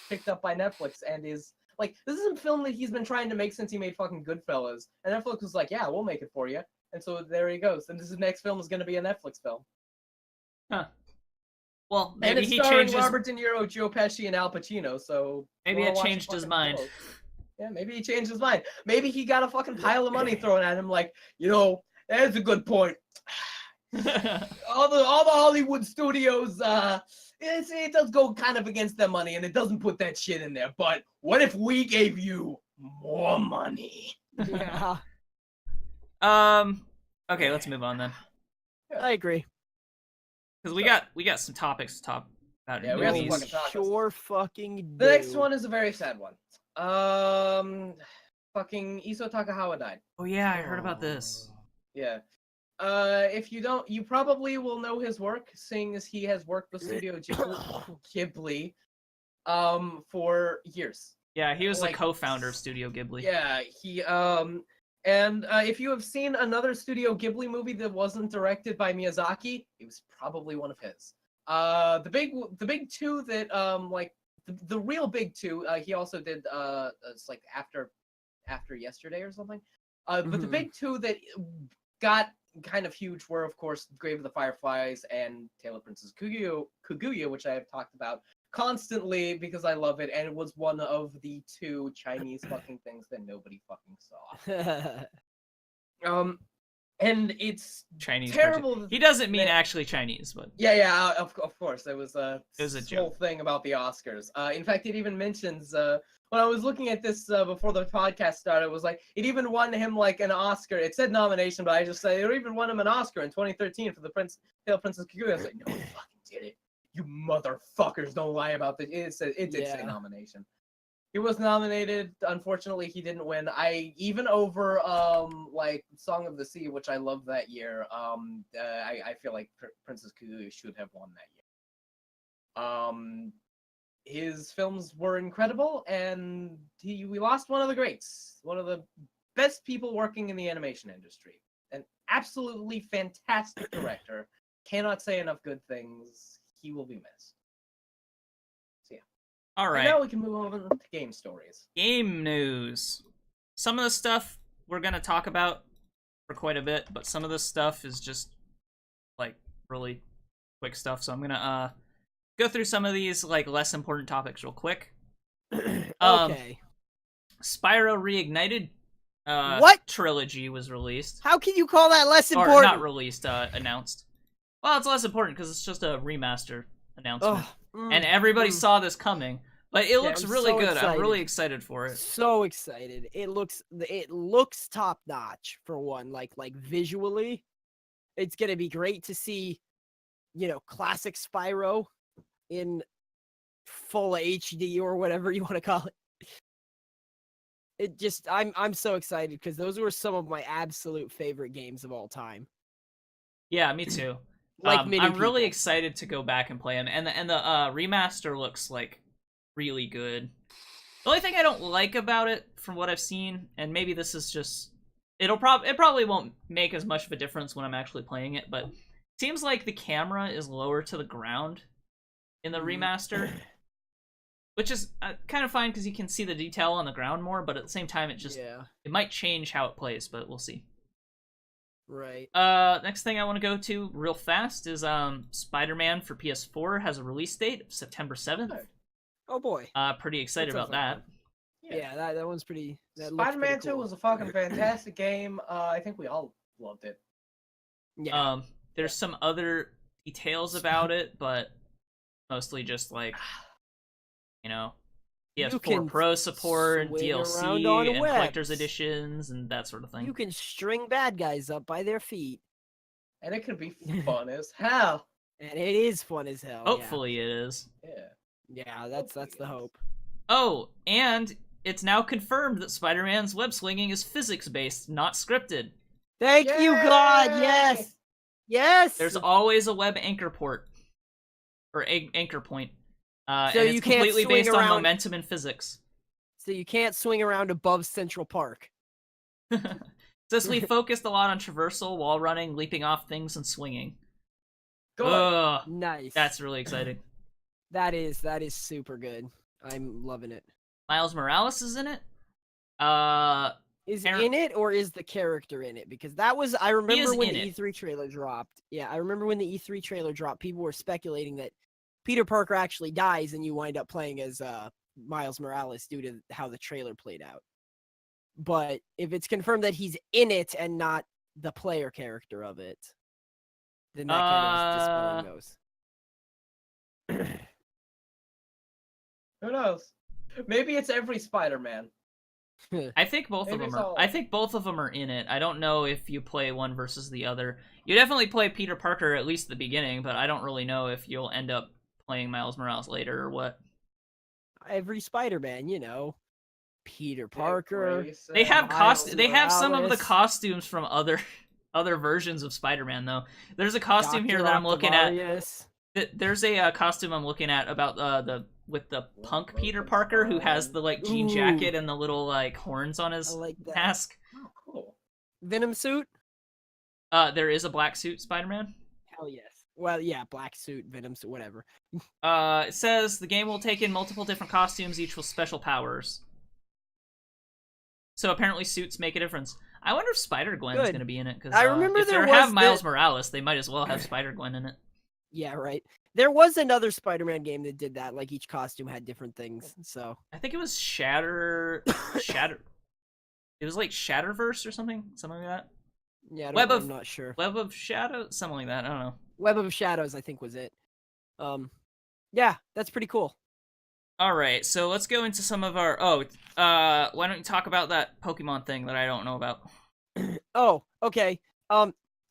picked up by Netflix, and is like, this is a film that he's been trying to make since he made fucking Goodfellas, and Netflix was like, yeah, we'll make it for you, and so there he goes, and his next film is going to be a Netflix film. Huh. Well, and maybe it's he starring changes. Robert De Niro, Joe Pesci, and Al Pacino, so maybe it changed his mind. Yeah, maybe he changed his mind. Maybe he got a fucking pile of money thrown at him, like, you know, that's a good point. all the Hollywood studios, it does go kind of against their money, and it doesn't put that shit in there. But what if we gave you more money? Yeah, Okay, let's move on then. I agree. Because we got some topics to talk about. Yeah, we got some movies. fucking topics. Sure fucking do. The next one is a very sad one. Fucking Iso Takahawa died. Oh yeah, I heard about this. Yeah. If you don't, you probably will know his work, seeing as he has worked with Studio Ghibli, for years. Yeah, he was Like, the co-founder of Studio Ghibli. Yeah, and if you have seen another Studio Ghibli movie that wasn't directed by Miyazaki, it was probably one of his. The big two that like the real big two, he also did it's like after yesterday or something. But the big two that got kind of huge were, of course, Grave of the Fireflies and Tale of Princess Kaguya, which I have talked about constantly because I love it, and it was one of the two Chinese fucking things that nobody fucking saw. And it's Chinese terrible. He doesn't mean actually Chinese, but yeah, of course. It was a whole joke thing about the Oscars. In fact, it even mentions when I was looking at this before the podcast started, it was like it even won him like an Oscar. It said nomination, but I just said it even won him an Oscar in 2013 for the Tale of Princess Kaguya. I was like, no, he fucking did it. You motherfuckers don't lie about this. It did say nomination. He was nominated. Unfortunately, he didn't win. Even over like Song of the Sea, which I loved that year. I feel like Princess Kaguya should have won that year. His films were incredible, and we lost one of the greats, one of the best people working in the animation industry, an absolutely fantastic director. Cannot say enough good things. He will be missed. So yeah. all right. And now we can move on to game stories. Game news. Some of the stuff we're gonna talk about for quite a bit, but some of the stuff is just like really quick stuff. So I'm gonna go through some of these like less important topics real quick. Okay. Spyro Reignited What? trilogy was released. How can you call that less Or important? not released, announced. Well, it's less important because it's just a remaster announcement. And everybody saw this coming. But it looks I'm really so good. excited. I'm really excited for it. So excited. It looks top notch for one. Like visually, it's gonna be great to see, classic Spyro in full HD or whatever you want to call it. It just I'm so excited because those were some of my absolute favorite games of all time. Yeah, me too. Like many I'm really people. excited to go back and play them, and the remaster looks like really good. The only thing I don't like about it, from what I've seen, and maybe this is just it probably won't make as much of a difference when I'm actually playing it, but it seems like the camera is lower to the ground in the remaster, which is kind of fine because you can see the detail on the ground more, but at the same time, it might change how it plays, but we'll see. Right. Next thing I want to go to real fast is Spider-Man for PS4 has a release date of September 7th. Oh boy. Pretty excited about that. Yeah, that one's pretty. Spider-Man 2 was a fucking fantastic game. I think we all loved it. Yeah. There's some other details about it, but mostly just like, PS4 Pro support, DLC, and collector's editions, and that sort of thing. You can string bad guys up by their feet. And it could be fun as hell. And it is fun as hell. Hopefully it is. Yeah, that's the hope. Oh, and it's now confirmed that Spider-Man's web slinging is physics-based, not scripted. Thank you, God. Yes. Yes. There's always a web anchor port. Or anchor point. So and it's completely based on momentum and physics. So you can't swing around above Central Park. Says we focused a lot on traversal, wall running, leaping off things, and swinging. Good. Nice. That's really exciting. That is super good. I'm loving it. Miles Morales is in it. Is in it or is the character in it? Because that was I remember when the E3 trailer dropped. Yeah, I remember when the E3 trailer dropped, people were speculating that Peter Parker actually dies and you wind up playing as Miles Morales due to how the trailer played out. But if it's confirmed that he's in it and not the player character of it, then that kind of is dispelling those. Who knows? Maybe it's every Spider-Man. I think both of Maybe them it's are. all- I think both of them are in it. I don't know if you play one versus the other. You definitely play Peter Parker at least at the beginning, but I don't really know if you'll end up playing Miles Morales later or what. Every Spider-Man, you know, Peter Dick Parker. Grayson, They have Miles They have some of the Morales. costumes from other versions of Spider-Man though. There's a costume here Dr. that I'm looking at. Octavius. There's a costume I'm looking at about with the punk Peter Parker who has the like jean Ooh. jacket and the little like horns on I his like that. mask. Oh, cool. Venom suit? There is a black suit Spider-Man. Hell yes. Well, yeah, black suit, Venom suit, whatever. It says the game will take in multiple different costumes, each with special powers. So apparently suits make a difference. I wonder if Spider-Gwen's Good. going to be in it, because I remember if there they was have Miles Morales, they might as well have Spider-Gwen in it. Yeah, right. There was another Spider-Man game that did that. Like each costume had different things. So I think it was Shatter. It was like Shatterverse or something like that. yeah, I'm not sure. Web of Shadow, something like that. I don't know. Web of Shadows, I think, was it. Yeah, that's pretty cool. All right, so let's go into some of our. Why don't you talk about that Pokemon thing that I don't know about? Oh, okay.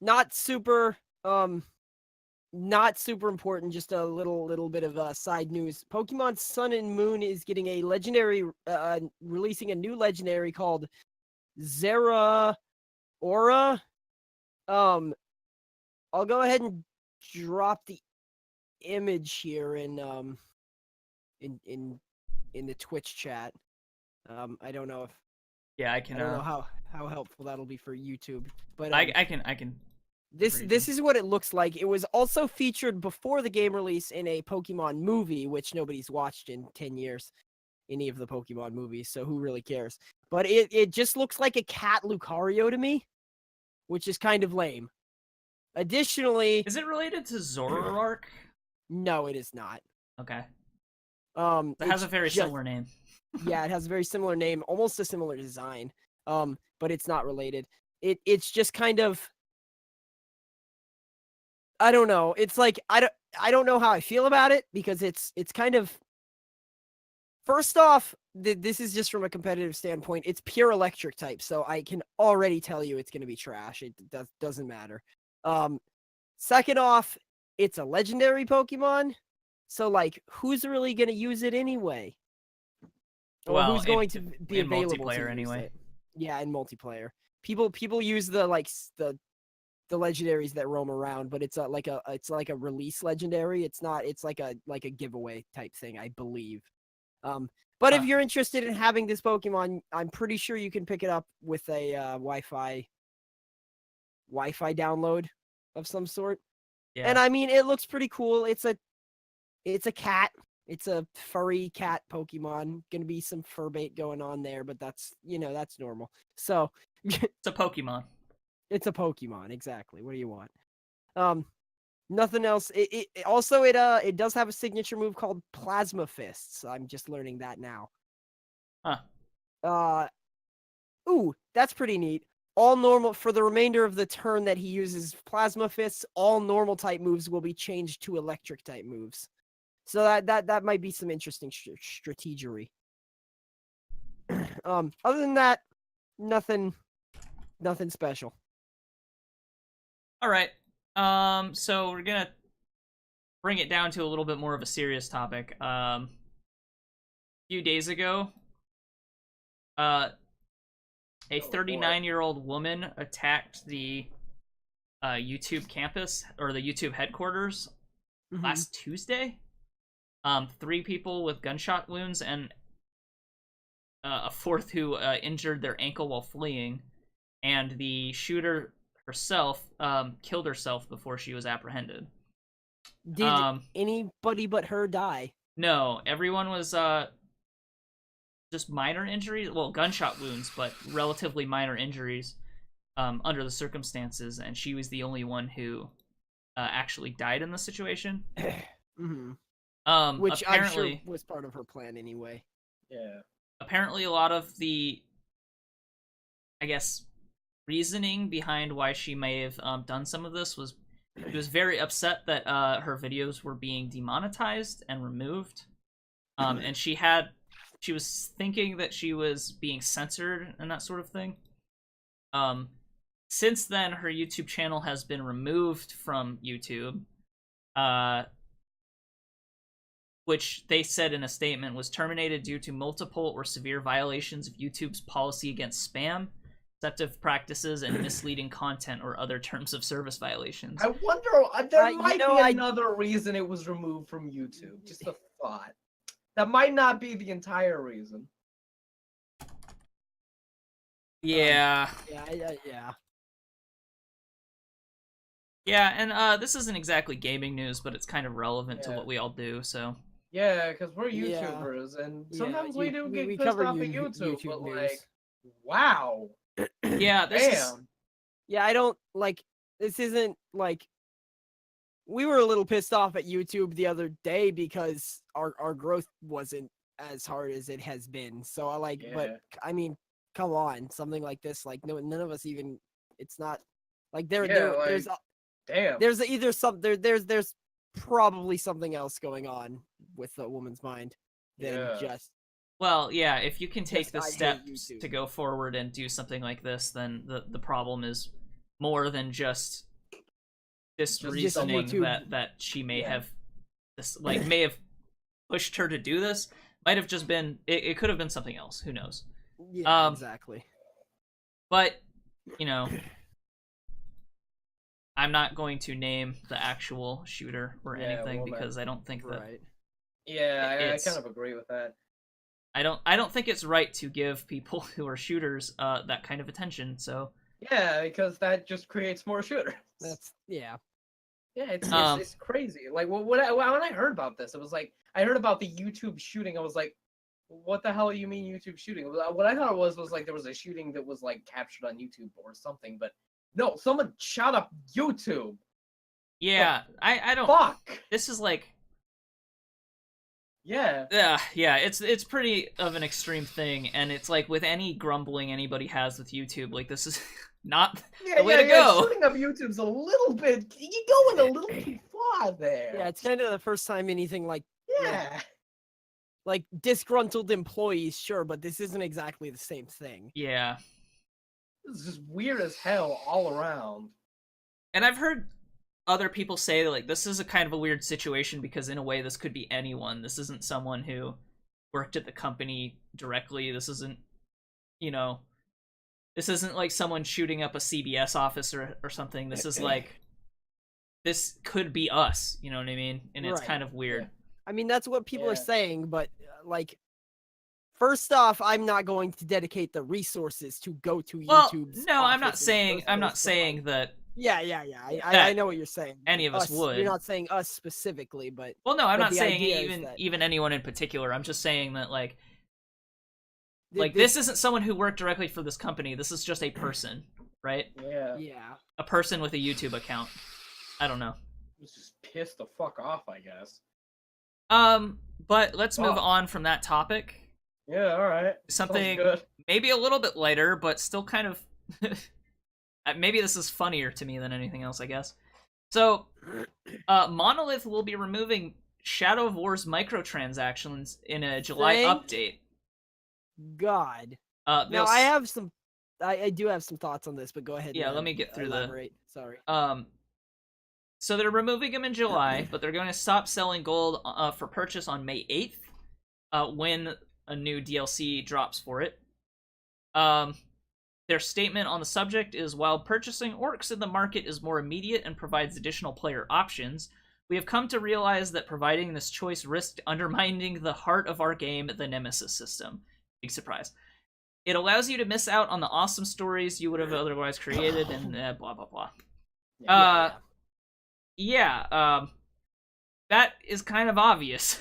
Not super. Not super important. Just a little bit of side news. Pokemon Sun and Moon is getting a legendary. Releasing a new legendary called Zera Aura. I'll go ahead and drop the image here in the Twitch chat. I don't know if Yeah, I I can. don't know how helpful that'll be for YouTube, but I can. this is what it looks like. It was also featured before the game release in a Pokemon movie, which nobody's watched in 10 years, any of the Pokemon movies, so who really cares? But it just looks like a cat Lucario to me, which is kind of lame. Additionally, Is it related to Zoroark? no, it is not. Okay. It has a very similar name. Yeah, it has a very similar name, almost a similar design. But it's not related. It's just kind of, I don't know. It's like I don't know how I feel about it, because it's kind of, first off, this is just from a competitive standpoint. It's pure electric type, so I can already tell you it's going to be trash. It doesn't matter. Second off, it's a legendary Pokemon, so like, who's really going to use it anyway? Or Well, who's going to be in available multiplayer to use anyway. it? Yeah, in multiplayer. People use the legendaries that roam around, but it's like a release legendary. It's not. It's like a giveaway type thing, I believe. But if you're interested in having this Pokemon, I'm pretty sure you can pick it up with a Wi-Fi download of some sort. Yeah. And I mean, it looks pretty cool. It's a cat. It's a furry cat Pokemon. Gonna be some fur bait going on there, but that's normal. So It's a Pokemon. it's a Pokemon, exactly. What do you want? Nothing else. It does have a signature move called Plasma Fists. I'm just learning that now. Huh. Ooh, that's pretty neat. All normal for the remainder of the turn that he uses Plasma Fists. All normal type moves will be changed to electric type moves. So that might be some interesting strategery. Other than that, nothing special. All right. So we're gonna bring it down to a little bit more of a serious topic. A few days ago, a 39-year-old woman attacked the YouTube campus, or the YouTube headquarters, last Tuesday. 3 people with gunshot wounds and a 4th who injured their ankle while fleeing, and the shooter herself killed herself before she was apprehended. Did anybody but her die? No, everyone was just minor injuries. Well, gunshot wounds, but relatively minor injuries under the circumstances, and she was the only one who actually died in the situation. Which I'm sure apparently was part of her plan anyway. Yeah. Apparently, a lot of the, I guess, reasoning behind why she may have done some of this was She was very upset that her videos were being demonetized and removed. And she was thinking that she was being censored and that sort of thing. Since then, her YouTube channel has been removed from YouTube, which they said in a statement was terminated due to multiple or severe violations of YouTube's policy against spam, deceptive practices, and misleading content or other terms of service violations. I wonder, there might be another reason it was removed from YouTube. Just a thought. That might not be the entire reason. Yeah. Yeah. Yeah, and this isn't exactly gaming news, but it's kind of relevant to what we all do, so. Yeah, because we're YouTubers, and sometimes we do get pissed off at YouTube, but news. like, wow. Yeah, Yeah, I don't, like, this isn't, like, we were a little pissed off at YouTube the other day because our growth wasn't as hard as it has been, so I like, but, I mean, come on, something like this, like, none of us even, it's not, like, there's probably something else going on with the woman's mind than just. Well, yeah, if you can take the steps to go forward and do something like this, then the problem is more than just this reasoning that she may have may have pushed her to do this. Might have just been it could have been something else. Who knows? Yeah, exactly. But you know, I'm not going to name the actual shooter or anything because I don't think that. Right. Yeah, I kind of agree with that. I don't think it's right to give people who are shooters that kind of attention. So. Yeah, because that just creates more shooters. Yeah, it's crazy. Like when I heard about this, it was like I heard about the YouTube shooting. I was like, what the hell do you mean YouTube shooting? What I thought it was like there was a shooting that was like captured on YouTube or something, but no, someone shot up YouTube. Yeah, I don't. Fuck. This is like. Yeah. Yeah. It's pretty of an extreme thing, and it's like with any grumbling anybody has with YouTube, like this is not the way to go. Shooting up YouTube's a little bit. You're going a little too far there. Yeah, it's kind of the first time anything like. Yeah. Like disgruntled employees, sure, but this isn't exactly the same thing. Yeah. This is just weird as hell all around. And I've heard other people say that, like, this is a kind of a weird situation because in a way this could be anyone. This isn't someone who worked at the company directly. This isn't, this isn't like someone shooting up a CBS office or something. This is like, this could be us, you know what I mean? And it's kind of weird. Yeah. I mean, that's what people are saying, but like, first off, I'm not going to dedicate the resources to go to YouTube's. No, I'm not saying that. Yeah. I know what you're saying. Any of us would. You're not saying us specifically, but. Well, no, I'm not saying even anyone in particular. I'm just saying that like this isn't someone who worked directly for this company. This is just a person, right? Yeah. A person with a YouTube account. I don't know. Just pissed the fuck off, I guess. But let's move on from that topic. Yeah, all right. Something maybe a little bit lighter, but still kind of. Maybe this is funnier to me than anything else, I guess. So, Monolith will be removing Shadow of War's microtransactions in a July update. God. Now I do have some thoughts on this, but go ahead. Yeah, let me get through elaborate. Sorry. So they're removing them in July, but they're going to stop selling gold for purchase on May 8th, when a new DLC drops for it. Their statement on the subject is, while purchasing orcs in the market is more immediate and provides additional player options, we have come to realize that providing this choice risked undermining the heart of our game, the Nemesis system. Big surprise. It allows you to miss out on the awesome stories you would have otherwise created, and blah, blah, blah. That is kind of obvious.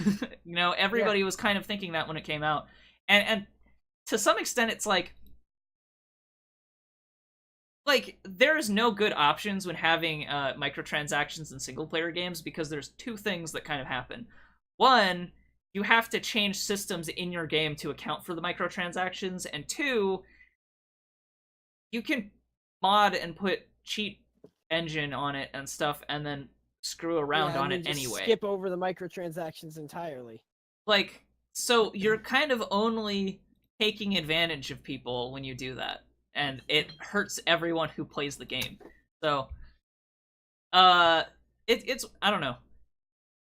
Everybody was kind of thinking that when it came out. And to some extent, it's like, there's no good options when having microtransactions in single-player games because there's two things that kind of happen. One, you have to change systems in your game to account for the microtransactions, and two, you can mod and put cheat engine on it and stuff, and then screw around on it anyway. Skip over the microtransactions entirely. Like, so you're kind of only taking advantage of people when you do that, and it hurts everyone who plays the game. So, it's I don't know.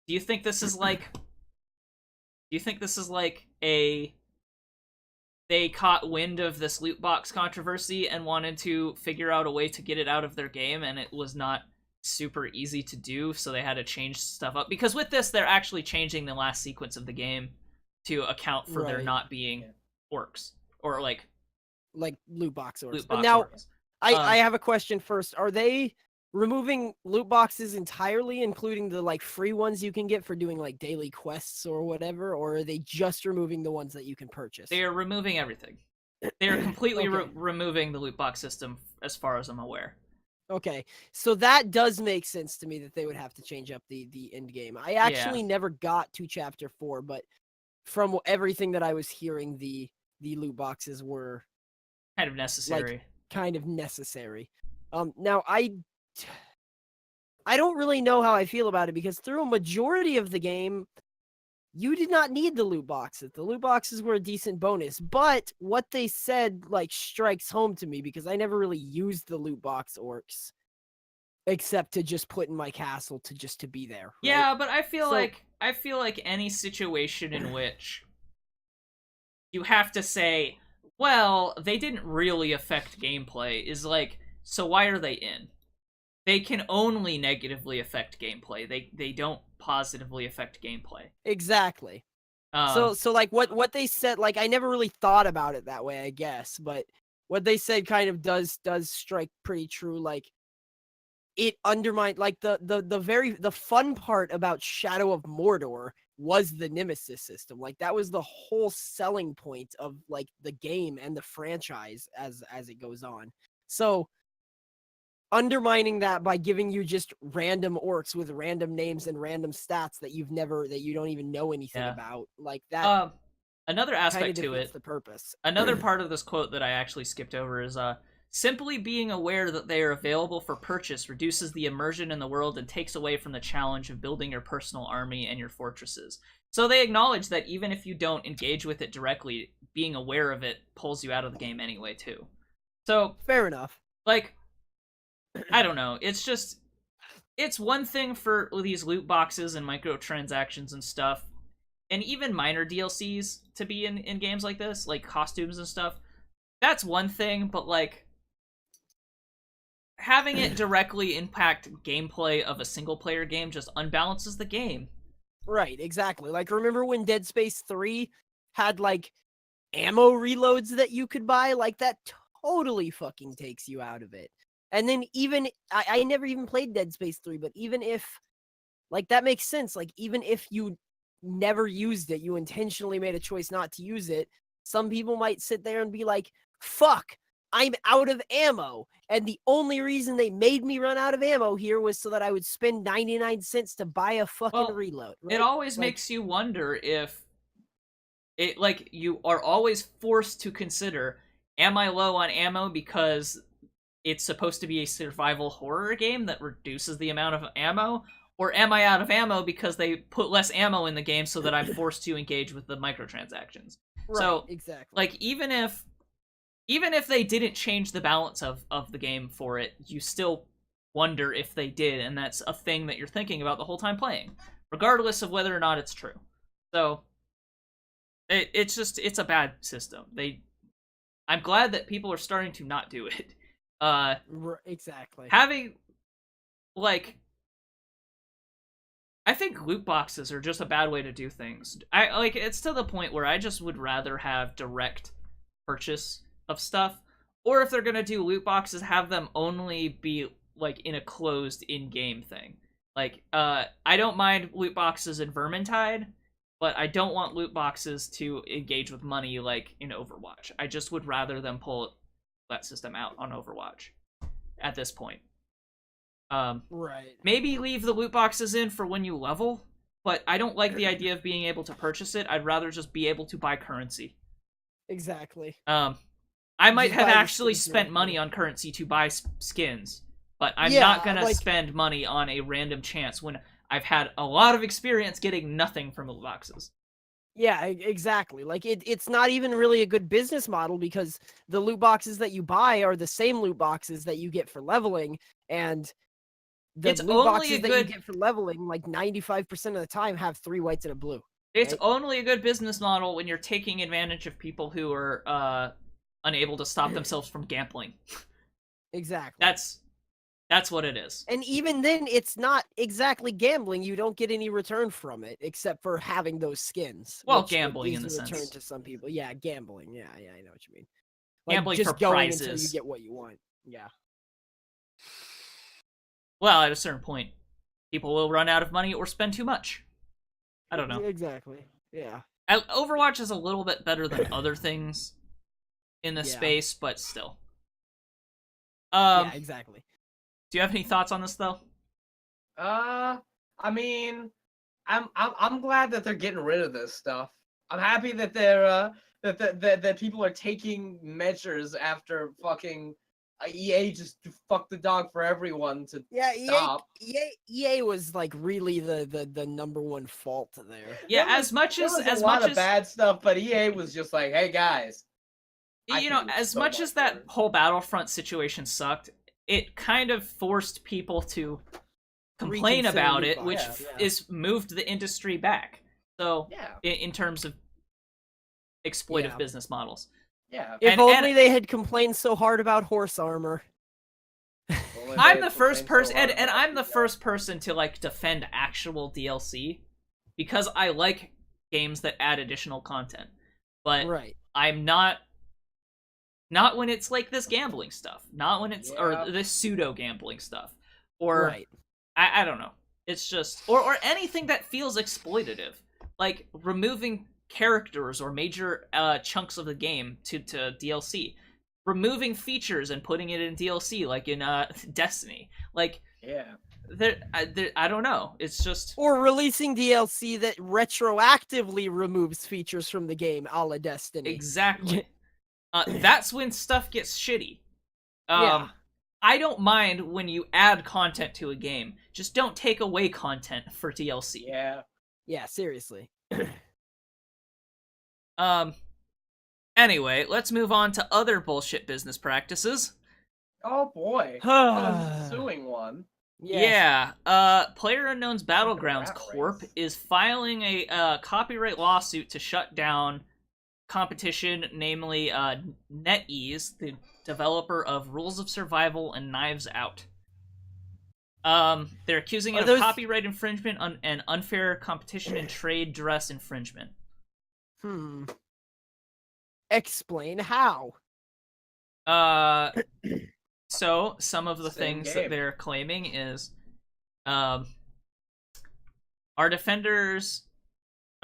Do you think this is like? Do you think this is like they caught wind of this loot box controversy and wanted to figure out a way to get it out of their game, and it was not super easy to do, so they had to change stuff up? Because with this, they're actually changing the last sequence of the game to account for there not being orcs or like loot box orcs. Loot But box now, orcs. I have a question first. Are they removing loot boxes entirely, including the like free ones you can get for doing like daily quests or whatever, or are they just removing the ones that you can purchase? They are removing everything. They are completely removing the loot box system, as far as I'm aware. Okay, so that does make sense to me that they would have to change up the end game. I actually never got to chapter 4, but from everything that I was hearing, the loot boxes were kind of necessary. Now I don't really know how I feel about it, because through a majority of the game, you did not need the loot boxes. The loot boxes were a decent bonus, but what they said like strikes home to me, because I never really used the loot box orcs except to just put in my castle to be there. Right? Yeah, but I feel like any situation in which you have to say, well, they didn't really affect gameplay is like, so why are they in? They can only negatively affect gameplay. They don't positively affect gameplay. Exactly. So like what they said, like I never really thought about it that way, I guess, but what they said kind of does strike pretty true. Like it undermined, like the fun part about Shadow of Mordor was the Nemesis system. Like that was the whole selling point of like the game and the franchise as it goes on. So undermining that by giving you just random orcs with random names and random stats that you don't even know anything about, like that. Another aspect to it, the purpose. Another part of this quote that I actually skipped over is simply being aware that they are available for purchase reduces the immersion in the world and takes away from the challenge of building your personal army and your fortresses. So they acknowledge that even if you don't engage with it directly, being aware of it pulls you out of the game anyway too. So fair enough. Like, I don't know. It's one thing for these loot boxes and microtransactions and stuff, and even minor DLCs to be in games like this, like costumes and stuff. That's one thing, but like having it directly impact gameplay of a single player game just unbalances the game. Right, exactly. Like remember when Dead Space 3 had like ammo reloads that you could buy? Like that totally fucking takes you out of it. And then even, I never even played Dead Space 3, but even if, like, that makes sense. Like, even if you never used it, you intentionally made a choice not to use it, some people might sit there and be like, fuck, I'm out of ammo. And the only reason they made me run out of ammo here was so that I would spend 99 cents to buy a fucking reload. Right? It always makes you wonder if, you are always forced to consider, am I low on ammo because it's supposed to be a survival horror game that reduces the amount of ammo, or am I out of ammo because they put less ammo in the game so that I'm forced to engage with the microtransactions? Right, so exactly. Like even if they didn't change the balance of the game for it, you still wonder if they did, and that's a thing that you're thinking about the whole time playing, regardless of whether or not it's true. So it's a bad system. I'm glad that people are starting to not do it. Exactly. Having, like, I think loot boxes are just a bad way to do things. It's to the point where I just would rather have direct purchase of stuff, or if they're gonna do loot boxes, have them only be like in a closed in-game thing. Like, I don't mind loot boxes in Vermintide, but I don't want loot boxes to engage with money like in Overwatch. I just would rather them pull that system out on Overwatch at this point. Right. Maybe leave the loot boxes in for when you level, but I don't like the idea of being able to purchase it. I'd rather just be able to buy currency. Exactly. I might have actually spent money on currency to buy skins, but I'm not gonna spend money on a random chance when I've had a lot of experience getting nothing from loot boxes. Yeah, exactly. Like it's not even really a good business model because the loot boxes that you buy are the same loot boxes that you get for leveling, and the loot boxes that you get for leveling, like 95% of the time, have 3 whites and a blue. It's only a good business model when you're taking advantage of people who are unable to stop themselves from gambling. Exactly. That's what it is. And even then, it's not exactly gambling. You don't get any return from it, except for having those skins. Well, gambling in the return sense. to some people. Yeah, gambling. Yeah, I know what you mean. Like, gambling just for going prizes. until you get what you want. Yeah. Well, at a certain point, people will run out of money or spend too much. I don't know. Exactly. Yeah. Overwatch is a little bit better than other things in the space, but still. Yeah, exactly. Do you have any thoughts on this though? I mean, I'm glad that they're getting rid of this stuff. I'm happy that they're that people are taking measures after fucking EA just fuck the dog for everyone to stop. EA was like really the number one fault there. Yeah, as much as a lot of bad stuff, but EA was just like, hey guys. You know, as much as that whole Battlefront situation sucked, it kind of forced people to complain about it, which is moved the industry back. So, in terms of exploitive business models. Yeah. If only they had complained so hard about horse armor. I'm the first person, and I'm the first person to like defend actual DLC because I like games that add additional content. But I'm not when it's like this gambling stuff, not when it's or this pseudo gambling stuff, or I don't know. It's just or anything that feels exploitative, like removing characters or major chunks of the game to DLC, removing features and putting it in DLC, like in Destiny. Like I don't know. It's just or releasing DLC that retroactively removes features from the game, a la Destiny. Exactly. That's when stuff gets shitty. I don't mind when you add content to a game. Just don't take away content for DLC. Yeah, seriously. Anyway, let's move on to other bullshit business practices. Oh boy. Suing one. Yes. PlayerUnknown's Battlegrounds Corp is filing a copyright lawsuit to shut down competition, namely NetEase, the developer of Rules of Survival and Knives Out. They're accusing it of copyright infringement and unfair competition and trade dress infringement. Explain how. So some of the things that they're claiming is our defenders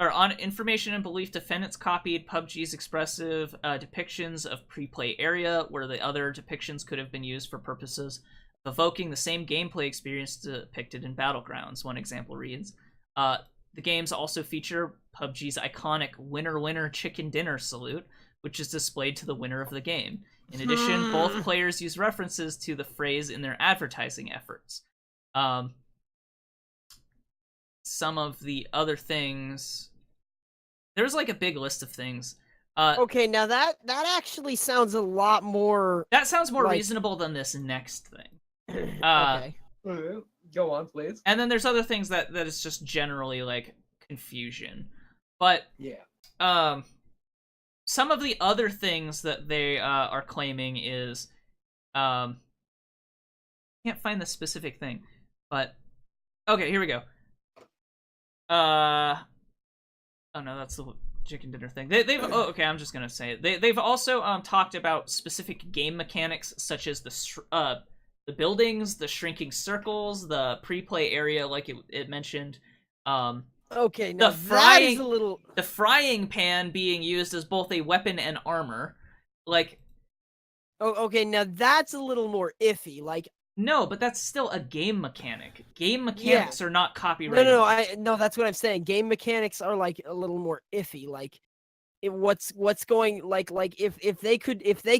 or on information and belief, defendants copied PUBG's expressive depictions of pre-play area, where the other depictions could have been used for purposes of evoking the same gameplay experience depicted in Battlegrounds. One example reads, the games also feature PUBG's iconic winner winner chicken dinner salute, which is displayed to the winner of the game. In addition, both players use references to the phrase in their advertising efforts. Some of the other things, there's like a big list of things. Okay, now that actually sounds a lot more. That sounds more reasonable than this next thing. Okay. Go on, please. And then there's other things that is just generally like confusion. But some of the other things that they are claiming is can't find the specific thing, but okay, here we go. Oh no, that's the chicken dinner thing. Okay, I'm just gonna say it. They've also talked about specific game mechanics such as the buildings, the shrinking circles, the pre-play area, like it mentioned. Okay, now that is a little. The frying pan being used as both a weapon and armor, like. Oh, okay, now that's a little more iffy. Like. No, but that's still a game mechanic. Game mechanics are not copyrighted. No, that's what I'm saying. Game mechanics are like a little more iffy. Like, what's going like if they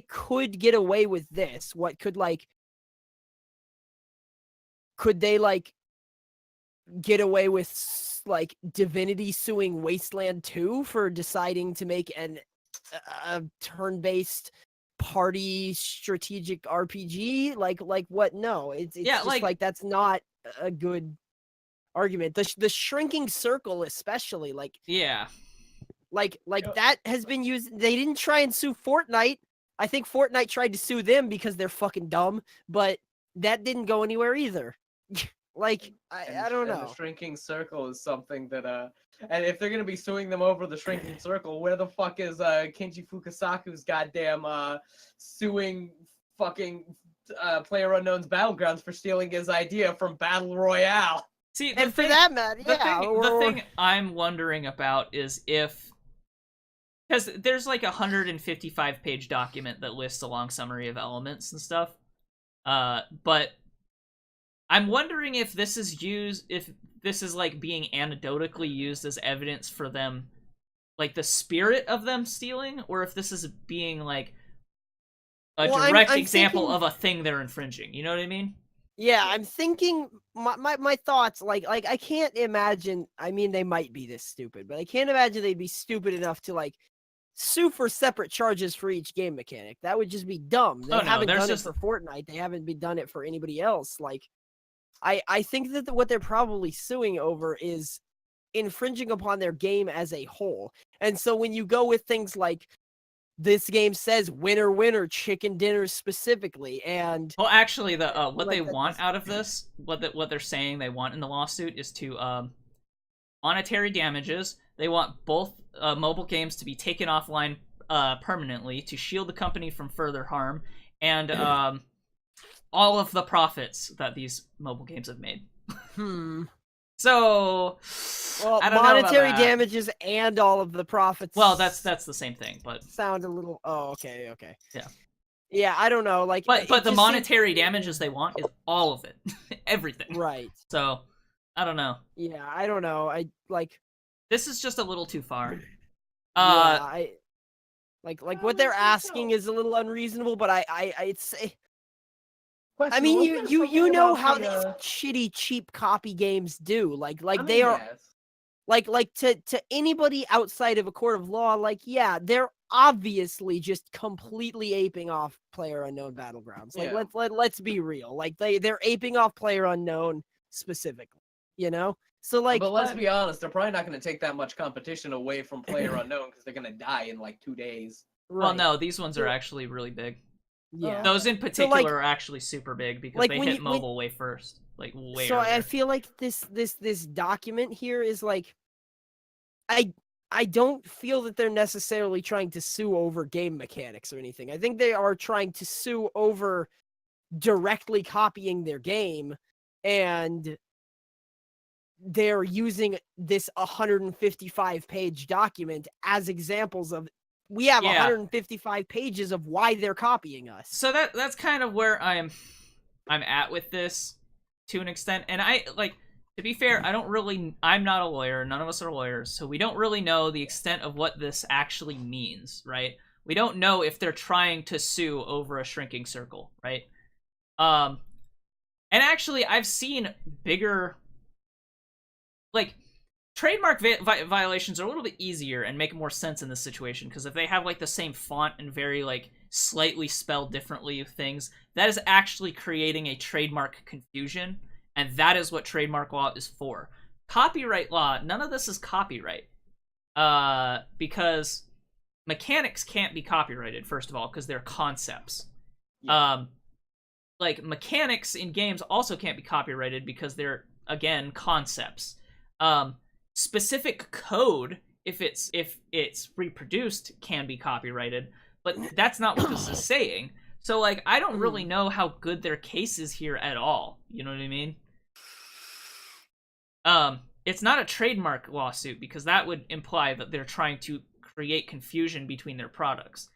could get away with this, what could like could they like get away with like Divinity suing Wasteland 2 for deciding to make a turn-based party strategic RPG? Like what? No, it's Yeah, just like that's not a good argument. The shrinking circle, especially, like yeah, that has been used. They didn't try and sue Fortnite. I think Fortnite tried to sue them because they're fucking dumb, but that didn't go anywhere either. Like I don't know. The shrinking circle is something that and if they're gonna be suing them over the shrinking circle, where the fuck is Kenji Fukasaku's goddamn suing fucking PlayerUnknown's Battlegrounds for stealing his idea from Battle Royale? See, and for that matter, the thing I'm wondering about is if, because there's like 155-page document that lists a long summary of elements and stuff, but I'm wondering if this is like being anecdotally used as evidence for them, like the spirit of them stealing, or if this is being like a direct example of a thing they're infringing. You know what I mean? Yeah, I'm thinking my thoughts, like I can't imagine, I mean, they might be this stupid, but I can't imagine they'd be stupid enough to like sue for separate charges for each game mechanic. That would just be dumb. They haven't done it for Fortnite. They haven't done it for anybody else. Like, I think that what they're probably suing over is infringing upon their game as a whole. And so when you go with things like, this game says winner winner chicken dinner specifically, and well, actually, the what they want out of this, what they're saying they want in the lawsuit is to monetary damages. They want both mobile games to be taken offline permanently to shield the company from further harm, and all of the profits that these mobile games have made. So, well, monetary damages and all of the profits. Well, that's the same thing, but sound a little. Oh, okay. Yeah, I don't know. Like, but the monetary damages they want is all of it, everything. Right. So, I don't know. Yeah, I don't know. I like. This is just a little too far. Yeah, like what they're asking is a little unreasonable, but I'd say. I mean, you know how these shitty, cheap copy games do. Like they are, like to anybody outside of a court of law. Like, yeah, they're obviously just completely aping off PlayerUnknown Battlegrounds. Like, let's be real. Like they're aping off PlayerUnknown specifically. You know, so like. But let's be honest, they're probably not going to take that much competition away from PlayerUnknown because they're going to die in like 2 days. Right. Well, no, these ones are actually really big. Yeah, those in particular are actually super big because they hit mobile way first, like way. So earlier. I feel like this document here is like, I don't feel that they're necessarily trying to sue over game mechanics or anything. I think they are trying to sue over directly copying their game, and they're using this 155-page document as examples of. We have 155 pages of why they're copying us. So that's kind of where I'm at with this to an extent. And I like, to be fair, I'm not a lawyer. None of us are lawyers. So we don't really know the extent of what this actually means, right? We don't know if they're trying to sue over a shrinking circle, right? And actually I've seen bigger, like, trademark violations are a little bit easier and make more sense in this situation, because if they have like the same font and very like slightly spelled differently things, that is actually creating a trademark confusion, and that is what trademark law is for. Copyright law, none of this is copyright, because mechanics can't be copyrighted, first of all, because they're concepts. Like mechanics in games also can't be copyrighted because they're, again, concepts. Specific code, if it's reproduced, can be copyrighted, but that's not what this is saying. So like, I don't really know how good their case is here at all. You know what I mean? It's not a trademark lawsuit because that would imply that they're trying to create confusion between their products.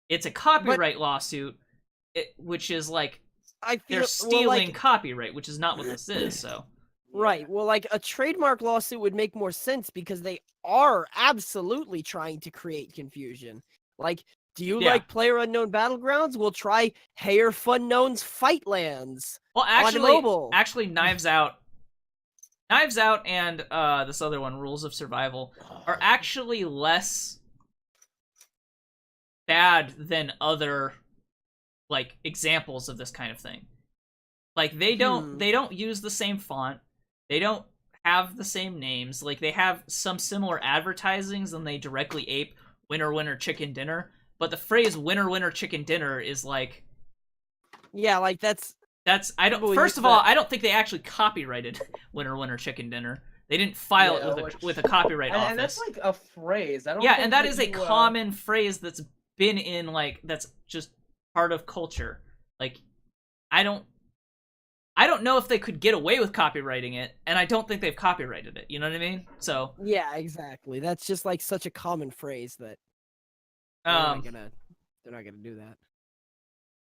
It's a copyright lawsuit, which is like they're stealing copyright, which is not what this is. So. Right. Well, like a trademark lawsuit would make more sense because they are absolutely trying to create confusion. Like Do you Yeah. like PlayerUnknown Battlegrounds? We'll try Hair Funnown's Fightlands. Well, on mobile. actually, Knives Out and this other one, Rules of Survival, are actually less bad than other like examples of this kind of thing. Like they don't use the same font. They don't have the same names. Like they have some similar advertisings and they directly ape Winner Winner Chicken Dinner. But the phrase "Winner Winner Chicken Dinner" is like, yeah, like that's I don't. First of all, I don't think they actually copyrighted "Winner Winner Chicken Dinner." They didn't file it with a copyright office. And that's like a phrase. I don't. Yeah, think and that is a you, common phrase that's been in like that's just part of culture. Like, I don't know if they could get away with copywriting it, and I don't think they've copyrighted it. You know what I mean? So yeah, exactly. That's just like such a common phrase that they're not gonna do that.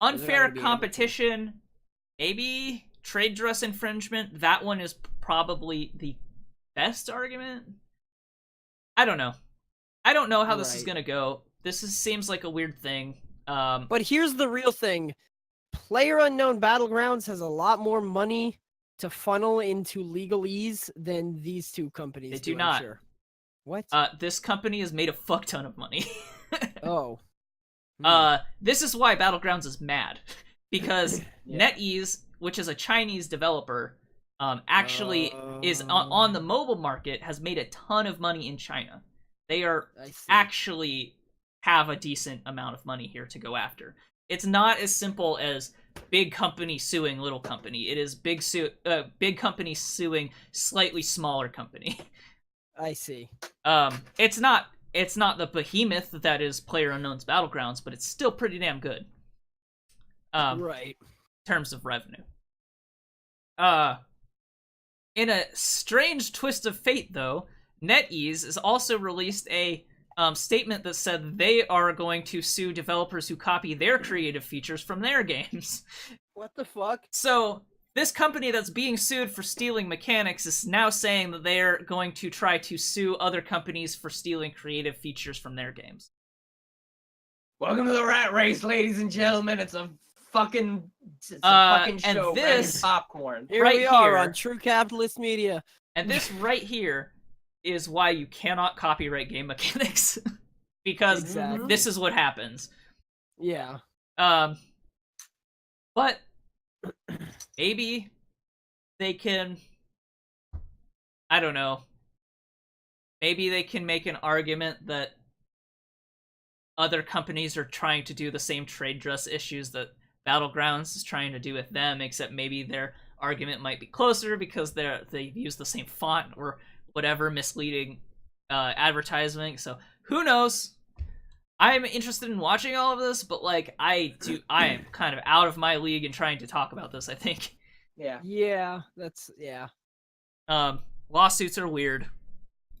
Unfair competition, maybe trade dress infringement. That one is probably the best argument. I don't know. I don't know how this is gonna go. Seems like a weird thing. But here's the real thing. PlayerUnknown Battlegrounds has a lot more money to funnel into legalese than these two companies. They do not. Sure. What? This company has made a fuck ton of money. Oh. This is why Battlegrounds is mad. Because NetEase, which is a Chinese developer, actually is on the mobile market, has made a ton of money in China. They are actually have a decent amount of money here to go after. It's not as simple as big company suing little company. It is big company suing slightly smaller company. I see. It's not the behemoth that is PlayerUnknown's Battlegrounds, but it's still pretty damn good. Right. In terms of revenue. In a strange twist of fate, though, NetEase has also released a statement that said they are going to sue developers who copy their creative features from their games. What the fuck? So, this company that's being sued for stealing mechanics is now saying that they're going to try to sue other companies for stealing creative features from their games. Welcome to the rat race, ladies and gentlemen. It's a fucking show. And this popcorn. Here we are on True Capitalist Media. And this right here is why you cannot copyright game mechanics. Because this is what happens. Yeah. But maybe they can, I don't know, maybe they can make an argument that other companies are trying to do the same trade dress issues that Battlegrounds is trying to do with them, except maybe their argument might be closer because they use the same font or whatever misleading advertisement. So who knows? I'm interested in watching all of this, but like I am kind of out of my league in trying to talk about this, I think. Yeah. Yeah, Lawsuits are weird.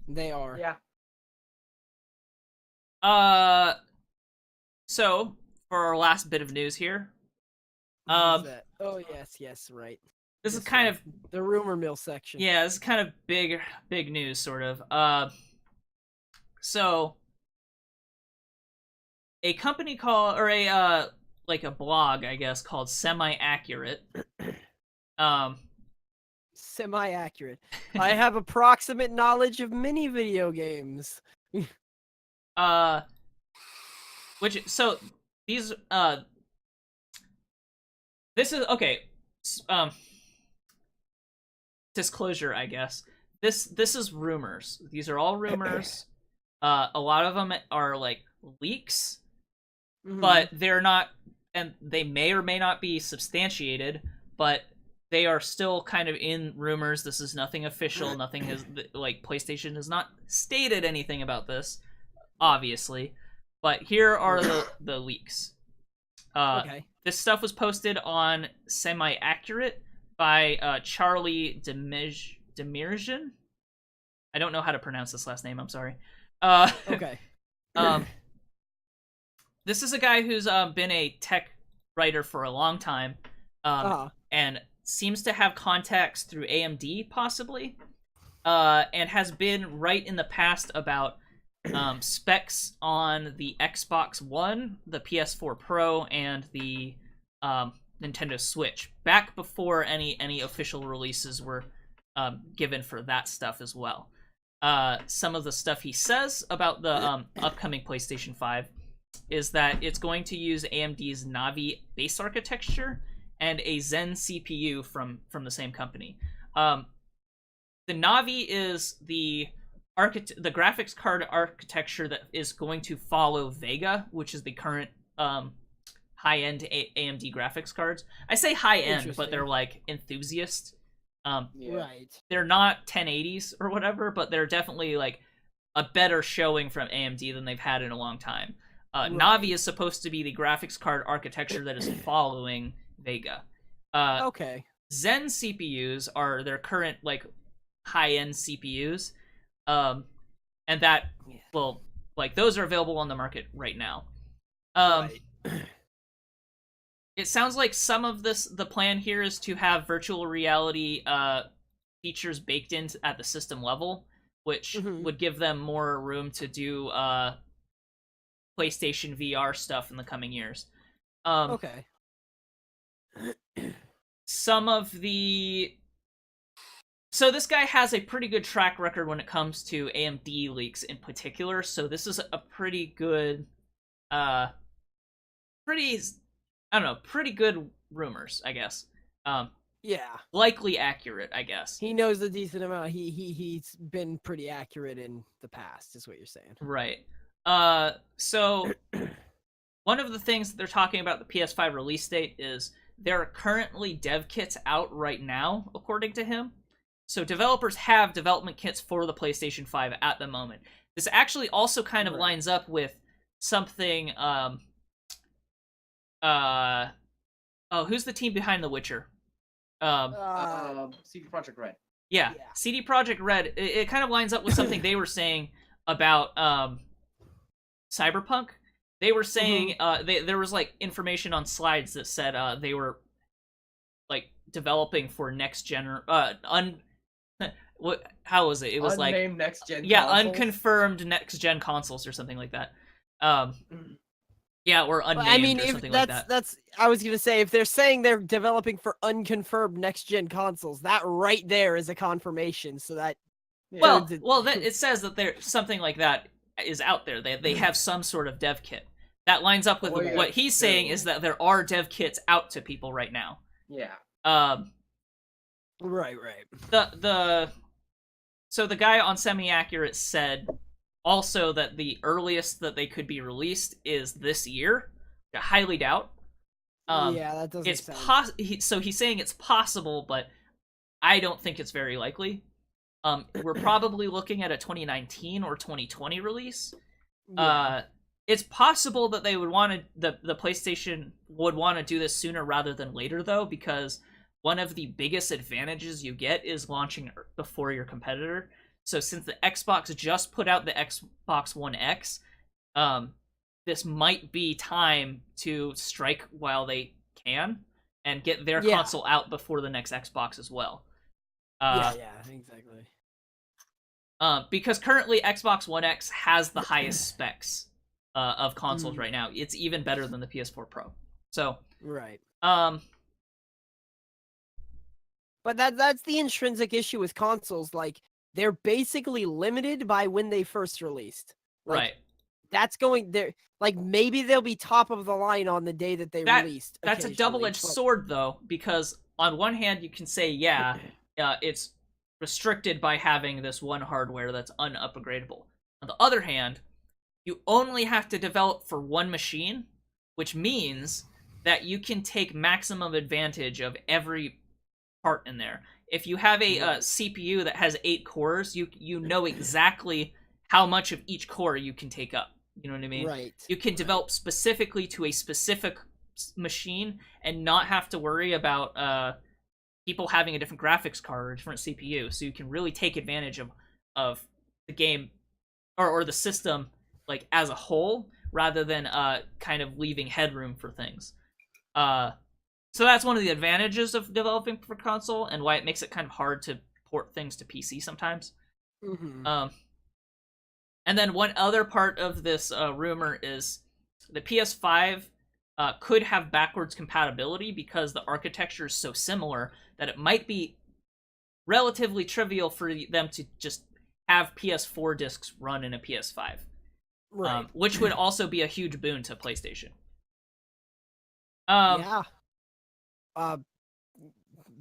They are. Yeah. So for our last bit of news here. Oh yes, right. This is kind of the rumor mill section. Yeah, this is kind of big news, sort of. So a company called, or a blog, I guess, called Semi-Accurate. Semi-Accurate. I have approximate knowledge of many video games. This is okay. Disclosure, I guess. This is rumors. These are all rumors. A lot of them are like leaks, but they're not, and they may or may not be substantiated, but they are still kind of in rumors. This is nothing official. Nothing has, like, PlayStation has not stated anything about this, obviously. But here are the leaks. Okay. This stuff was posted on Semi-Accurate by Charlie Demirjian. I don't know how to pronounce this last name. I'm sorry. Okay. This is a guy who's been a tech writer for a long time, and seems to have contacts through AMD, possibly, and has been right in the past about specs on the Xbox One, the PS4 Pro, and the Nintendo Switch, back before any official releases were given for that stuff as well. Some of the stuff he says about the upcoming PlayStation 5 is that it's going to use AMD's Navi base architecture and a Zen CPU from the same company. The Navi is the graphics card architecture that is going to follow Vega, which is the current high-end AMD graphics cards. I say high-end, but they're like enthusiast. Right. They're not 1080s or whatever, but they're definitely like a better showing from AMD than they've had in a long time. Right. Navi is supposed to be the graphics card architecture that is following Vega. Okay. Zen CPUs are their current like high-end CPUs, and that well, like those are available on the market right now. Right. It sounds like some of the plan here is to have virtual reality features baked in at the system level, which would give them more room to do PlayStation VR stuff in the coming years. Okay. Some of the... So this guy has a pretty good track record when it comes to AMD leaks in particular, so this is a pretty good... pretty good rumors, I guess. Yeah. Likely accurate, I guess. He knows a decent amount. He's been pretty accurate in the past, is what you're saying. Right. So one of the things that they're talking about the PS5 release date is there are currently dev kits out right now, according to him. So developers have development kits for the PlayStation 5 at the moment. This actually also kind of lines up with something who's the team behind The Witcher? CD Projekt Red. Yeah, CD Projekt Red. It kind of lines up with something they were saying about Cyberpunk. They were saying there was like information on slides that said they were like developing for next gen how was it? It was unnamed like next gen consoles? Unconfirmed next gen consoles or something like that. Yeah, or unnamed I mean, or if something like that. That's I was gonna say, if they're saying they're developing for unconfirmed next gen consoles, that right there is a confirmation. So that it says that there something like that is out there. They have some sort of dev kit that lines up with what he's saying is that there are dev kits out to people right now. Yeah. Right. So the guy on Semi Accurate said also that the earliest that they could be released is this year. I highly doubt. That doesn't sound... So he's saying it's possible, but I don't think it's very likely. We're probably looking at a 2019 or 2020 release. Yeah. It's possible that they would want to the PlayStation would want to do this sooner rather than later, though, because one of the biggest advantages you get is launching before your competitor. So since the Xbox just put out the Xbox One X, this might be time to strike while they can and get their console out before the next Xbox as well. Exactly. Because currently Xbox One X has the highest specs of consoles right now. It's even better than the PS4 Pro. So right. But that's the intrinsic issue with consoles. Like, they're basically limited by when they first released. Like, right. That's going there. Like, maybe they'll be top of the line on the day that they released. That's a double-edged sword, though, because on one hand you can say, it's restricted by having this one hardware that's unupgradable. On the other hand, you only have to develop for one machine, which means that you can take maximum advantage of every part in there. If you have a CPU that has 8 cores, you know exactly how much of each core you can take up. You know what I mean? Right. You can develop specifically to a specific machine and not have to worry about people having a different graphics card or a different CPU. So you can really take advantage of the game or the system like as a whole, rather than kind of leaving headroom for things. So that's one of the advantages of developing for console and why it makes it kind of hard to port things to PC sometimes. And then one other part of this rumor is the PS5 could have backwards compatibility because the architecture is so similar that it might be relatively trivial for them to just have PS4 discs run in a PS5. Right. Which would also be a huge boon to PlayStation. Yeah.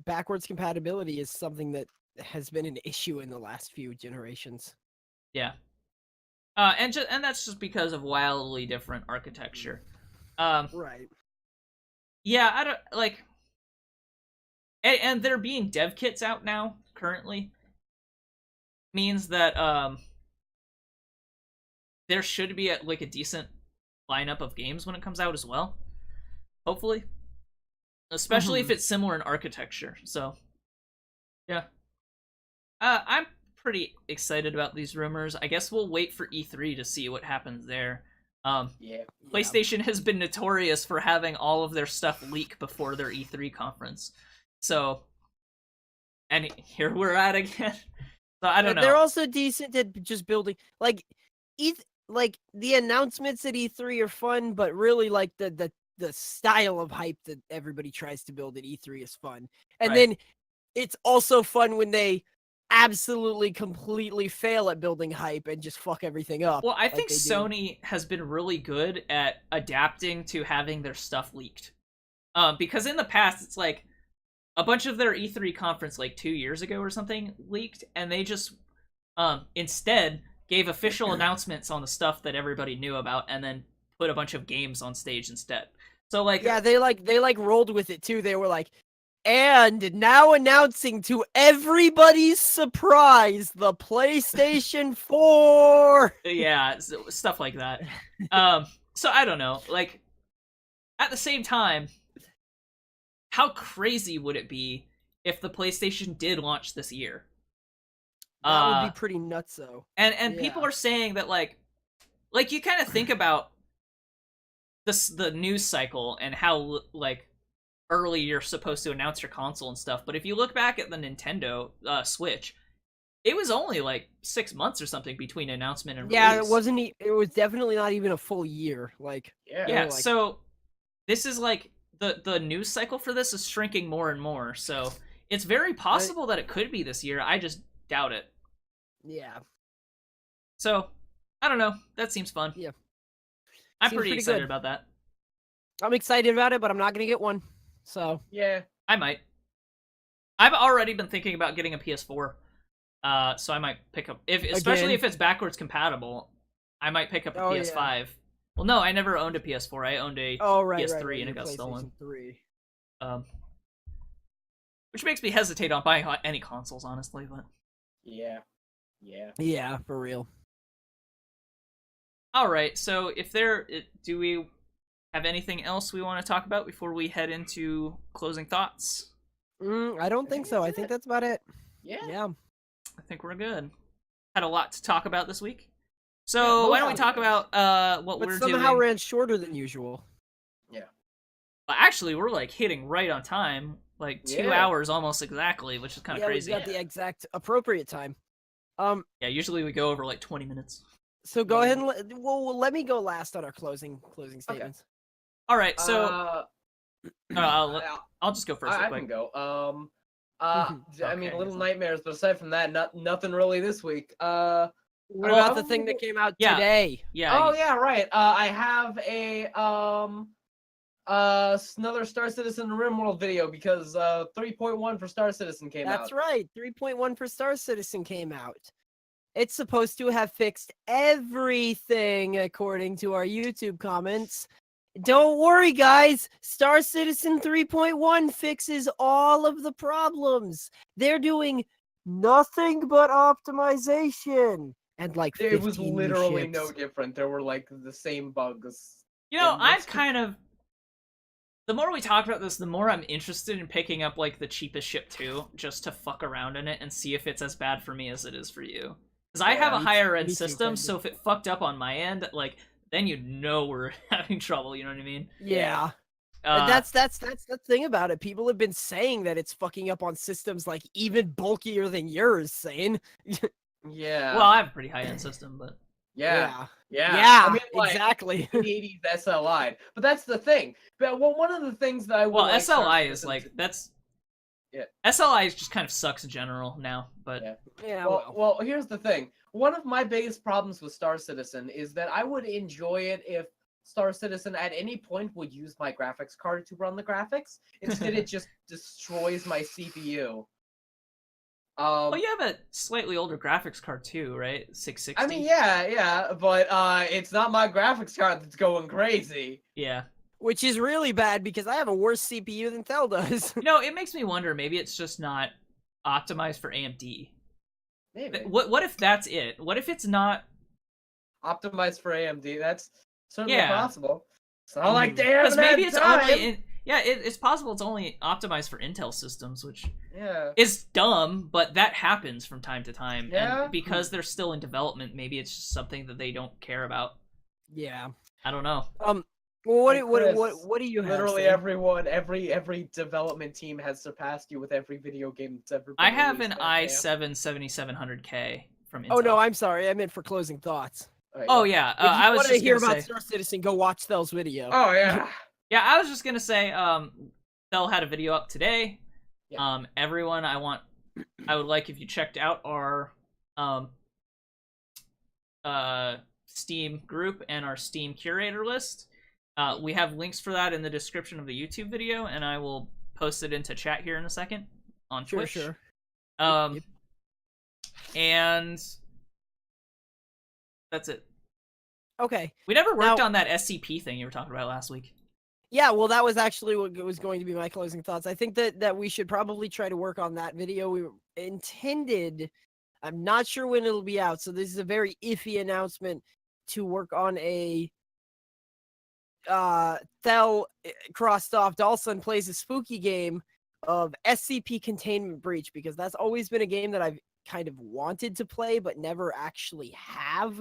Backwards compatibility is something that has been an issue in the last few generations. Yeah. And that's just because of wildly different architecture. Right. Yeah, I don't like. And there being dev kits out now currently means that there should be a decent lineup of games when it comes out as well. Hopefully, especially if it's similar in architecture. So, yeah, I'm pretty excited about these rumors. I guess we'll wait for E3 to see what happens there. PlayStation has been notorious for having all of their stuff leak before their E3 conference. So, and here we're at again. So I don't know. They're also decent at just building like the announcements at E3 are fun, but really like the style of hype that everybody tries to build at E3 is fun. And then it's also fun when they absolutely completely fail at building hype and just fuck everything up. Well, I think Sony has been really good at adapting to having their stuff leaked. Because in the past, it's like a bunch of their E3 conference like 2 years ago or something leaked, and they just instead gave official announcements on the stuff that everybody knew about, and then put a bunch of games on stage instead. So like, yeah, they rolled with it too. They were like, and now announcing to everybody's surprise, the PlayStation 4. Yeah, stuff like that. So I don't know. Like, at the same time, how crazy would it be if the PlayStation did launch this year? That would be pretty nuts, though. And people are saying that like you kind of think about the news cycle and how like early you're supposed to announce your console and stuff. But if you look back at the Nintendo Switch, it was only like 6 months or something between announcement and release. Yeah, it wasn't. It was definitely not even a full year. Like yeah. So this is like the news cycle for this is shrinking more and more. So it's very possible that it could be this year. I just doubt it. Yeah. So I don't know. That seems fun. Yeah. I'm Seems pretty excited about that. I'm excited about it, but I'm not gonna get one. So yeah, I might. I've already been thinking about getting a PS4. So I might pick up especially if it's backwards compatible. I might pick up a PS5. Yeah. Well, no, I never owned a PS4. I owned a PS3 and it got stolen. 3. Which makes me hesitate on buying any consoles, honestly. But yeah, for real. All right. So do we have anything else we want to talk about before we head into closing thoughts? I don't think so. I think that's about it. Yeah. I think we're good. Had a lot to talk about this week. So why don't we talk about what we're doing? Somehow ran shorter than usual. Yeah. Well, actually, we're like hitting right on time, like 2 hours almost exactly, which is kind of crazy. We got the exact appropriate time. Yeah, usually we go over like 20 minutes. So go ahead and let me go last on our closing statements. Okay. All right, so I'll just go first. I can go. I mean, Little Nightmares, but aside from that, nothing really this week. What about the thing that came out today? Yeah. Oh yeah, right. I have another Star Citizen RimWorld video because 3.1 for Star Citizen came out. That's right. 3.1 for Star Citizen came out. It's supposed to have fixed everything according to our YouTube comments. Don't worry, guys. Star Citizen 3.1 fixes all of the problems. They're doing nothing but optimization. And like it was literally ships. No different. There were like the same bugs. You know, I've kind of... The more we talk about this, the more I'm interested in picking up like the cheapest ship too, just to fuck around in it and see if it's as bad for me as it is for you. Because I have a higher end system, so if it fucked up on my end, like... then you know we're having trouble, you know what I mean? Yeah. That's the thing about it. People have been saying that it's fucking up on systems like even bulkier than yours, Saine. Yeah. Well, I have a pretty high-end system, but... Yeah. Yeah, I mean, like, exactly. 80s SLI. But that's the thing. But one of the things that I would Well, like Star SLI is Citizen like to- that's. Yeah. SLI just kind of sucks in general now, but Yeah. Yeah, Well, here's the thing. One of my biggest problems with Star Citizen is that I would enjoy it if Star Citizen at any point would use my graphics card to run the graphics. Instead, it just destroys my CPU. well, you have a slightly older graphics card too, right? 660. I mean, yeah, but it's not my graphics card that's going crazy. Yeah. which is really bad because I have a worse CPU than Thel does. You know, it makes me wonder. Maybe it's just not optimized for AMD. Maybe. What if that's it? What if it's not Optimized for AMD? That's certainly Yeah. possible. It's not like they haven't Because maybe had it's time. only it's possible it's only optimized for Intel systems, which Yeah. is dumb, but that happens from time to time. Yeah. And because they're still in development, maybe it's just something that they don't care about. Yeah. I don't know. Well, Hey, Chris, what do you have? Literally Sam? everyone, every development team has surpassed you with every video game that's ever been I have an released, goddamn. i7-7700K from Intel. Oh no, I'm sorry. I meant for closing thoughts. Alright, Oh yeah. yeah, If you I was want to just hear gonna about say. Star Citizen, go watch Thel's video. Oh yeah. Yeah, I was just gonna say. Thel had a video up today. Yeah. Everyone, I would like if you checked out our Steam group and our Steam curator list. We have links for that in the description of the YouTube video, and I will post it into chat here in a second on Twitch. Sure. Um, Yep. And that's it. Okay. We never worked Now- on that SCP thing you were talking about last week. Yeah, well, that was actually what was going to be my closing thoughts. I think that we should probably try to work on that video. We intended, I'm not sure when it'll be out, so this is a very iffy announcement to work on a Thel crossed off Dalsson plays a spooky game of SCP Containment Breach, because that's always been a game that I've kind of wanted to play but never actually have.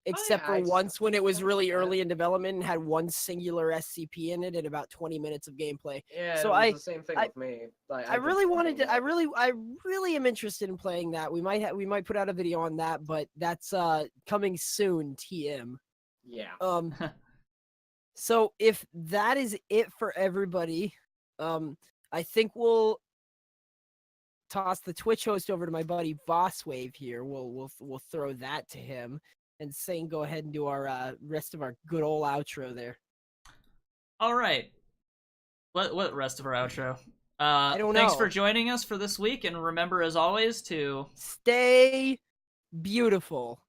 Except I for just- once when it was really yeah. early in development and had one singular SCP in it and about 20 minutes of gameplay. Yeah, So it was the same thing I- with me. Like, I really just wanted to. played I really am interested in playing that. We might put out a video on that, but that's coming soon. TM. Yeah. So if that is it for everybody, I think we'll toss the Twitch host over to my buddy Bosswave here. We'll throw that to him. And Saine, go ahead and do our rest of our good old outro there. All right. What rest of our outro? I don't Thanks know. for joining us for this week, and remember, as always, to Stay beautiful.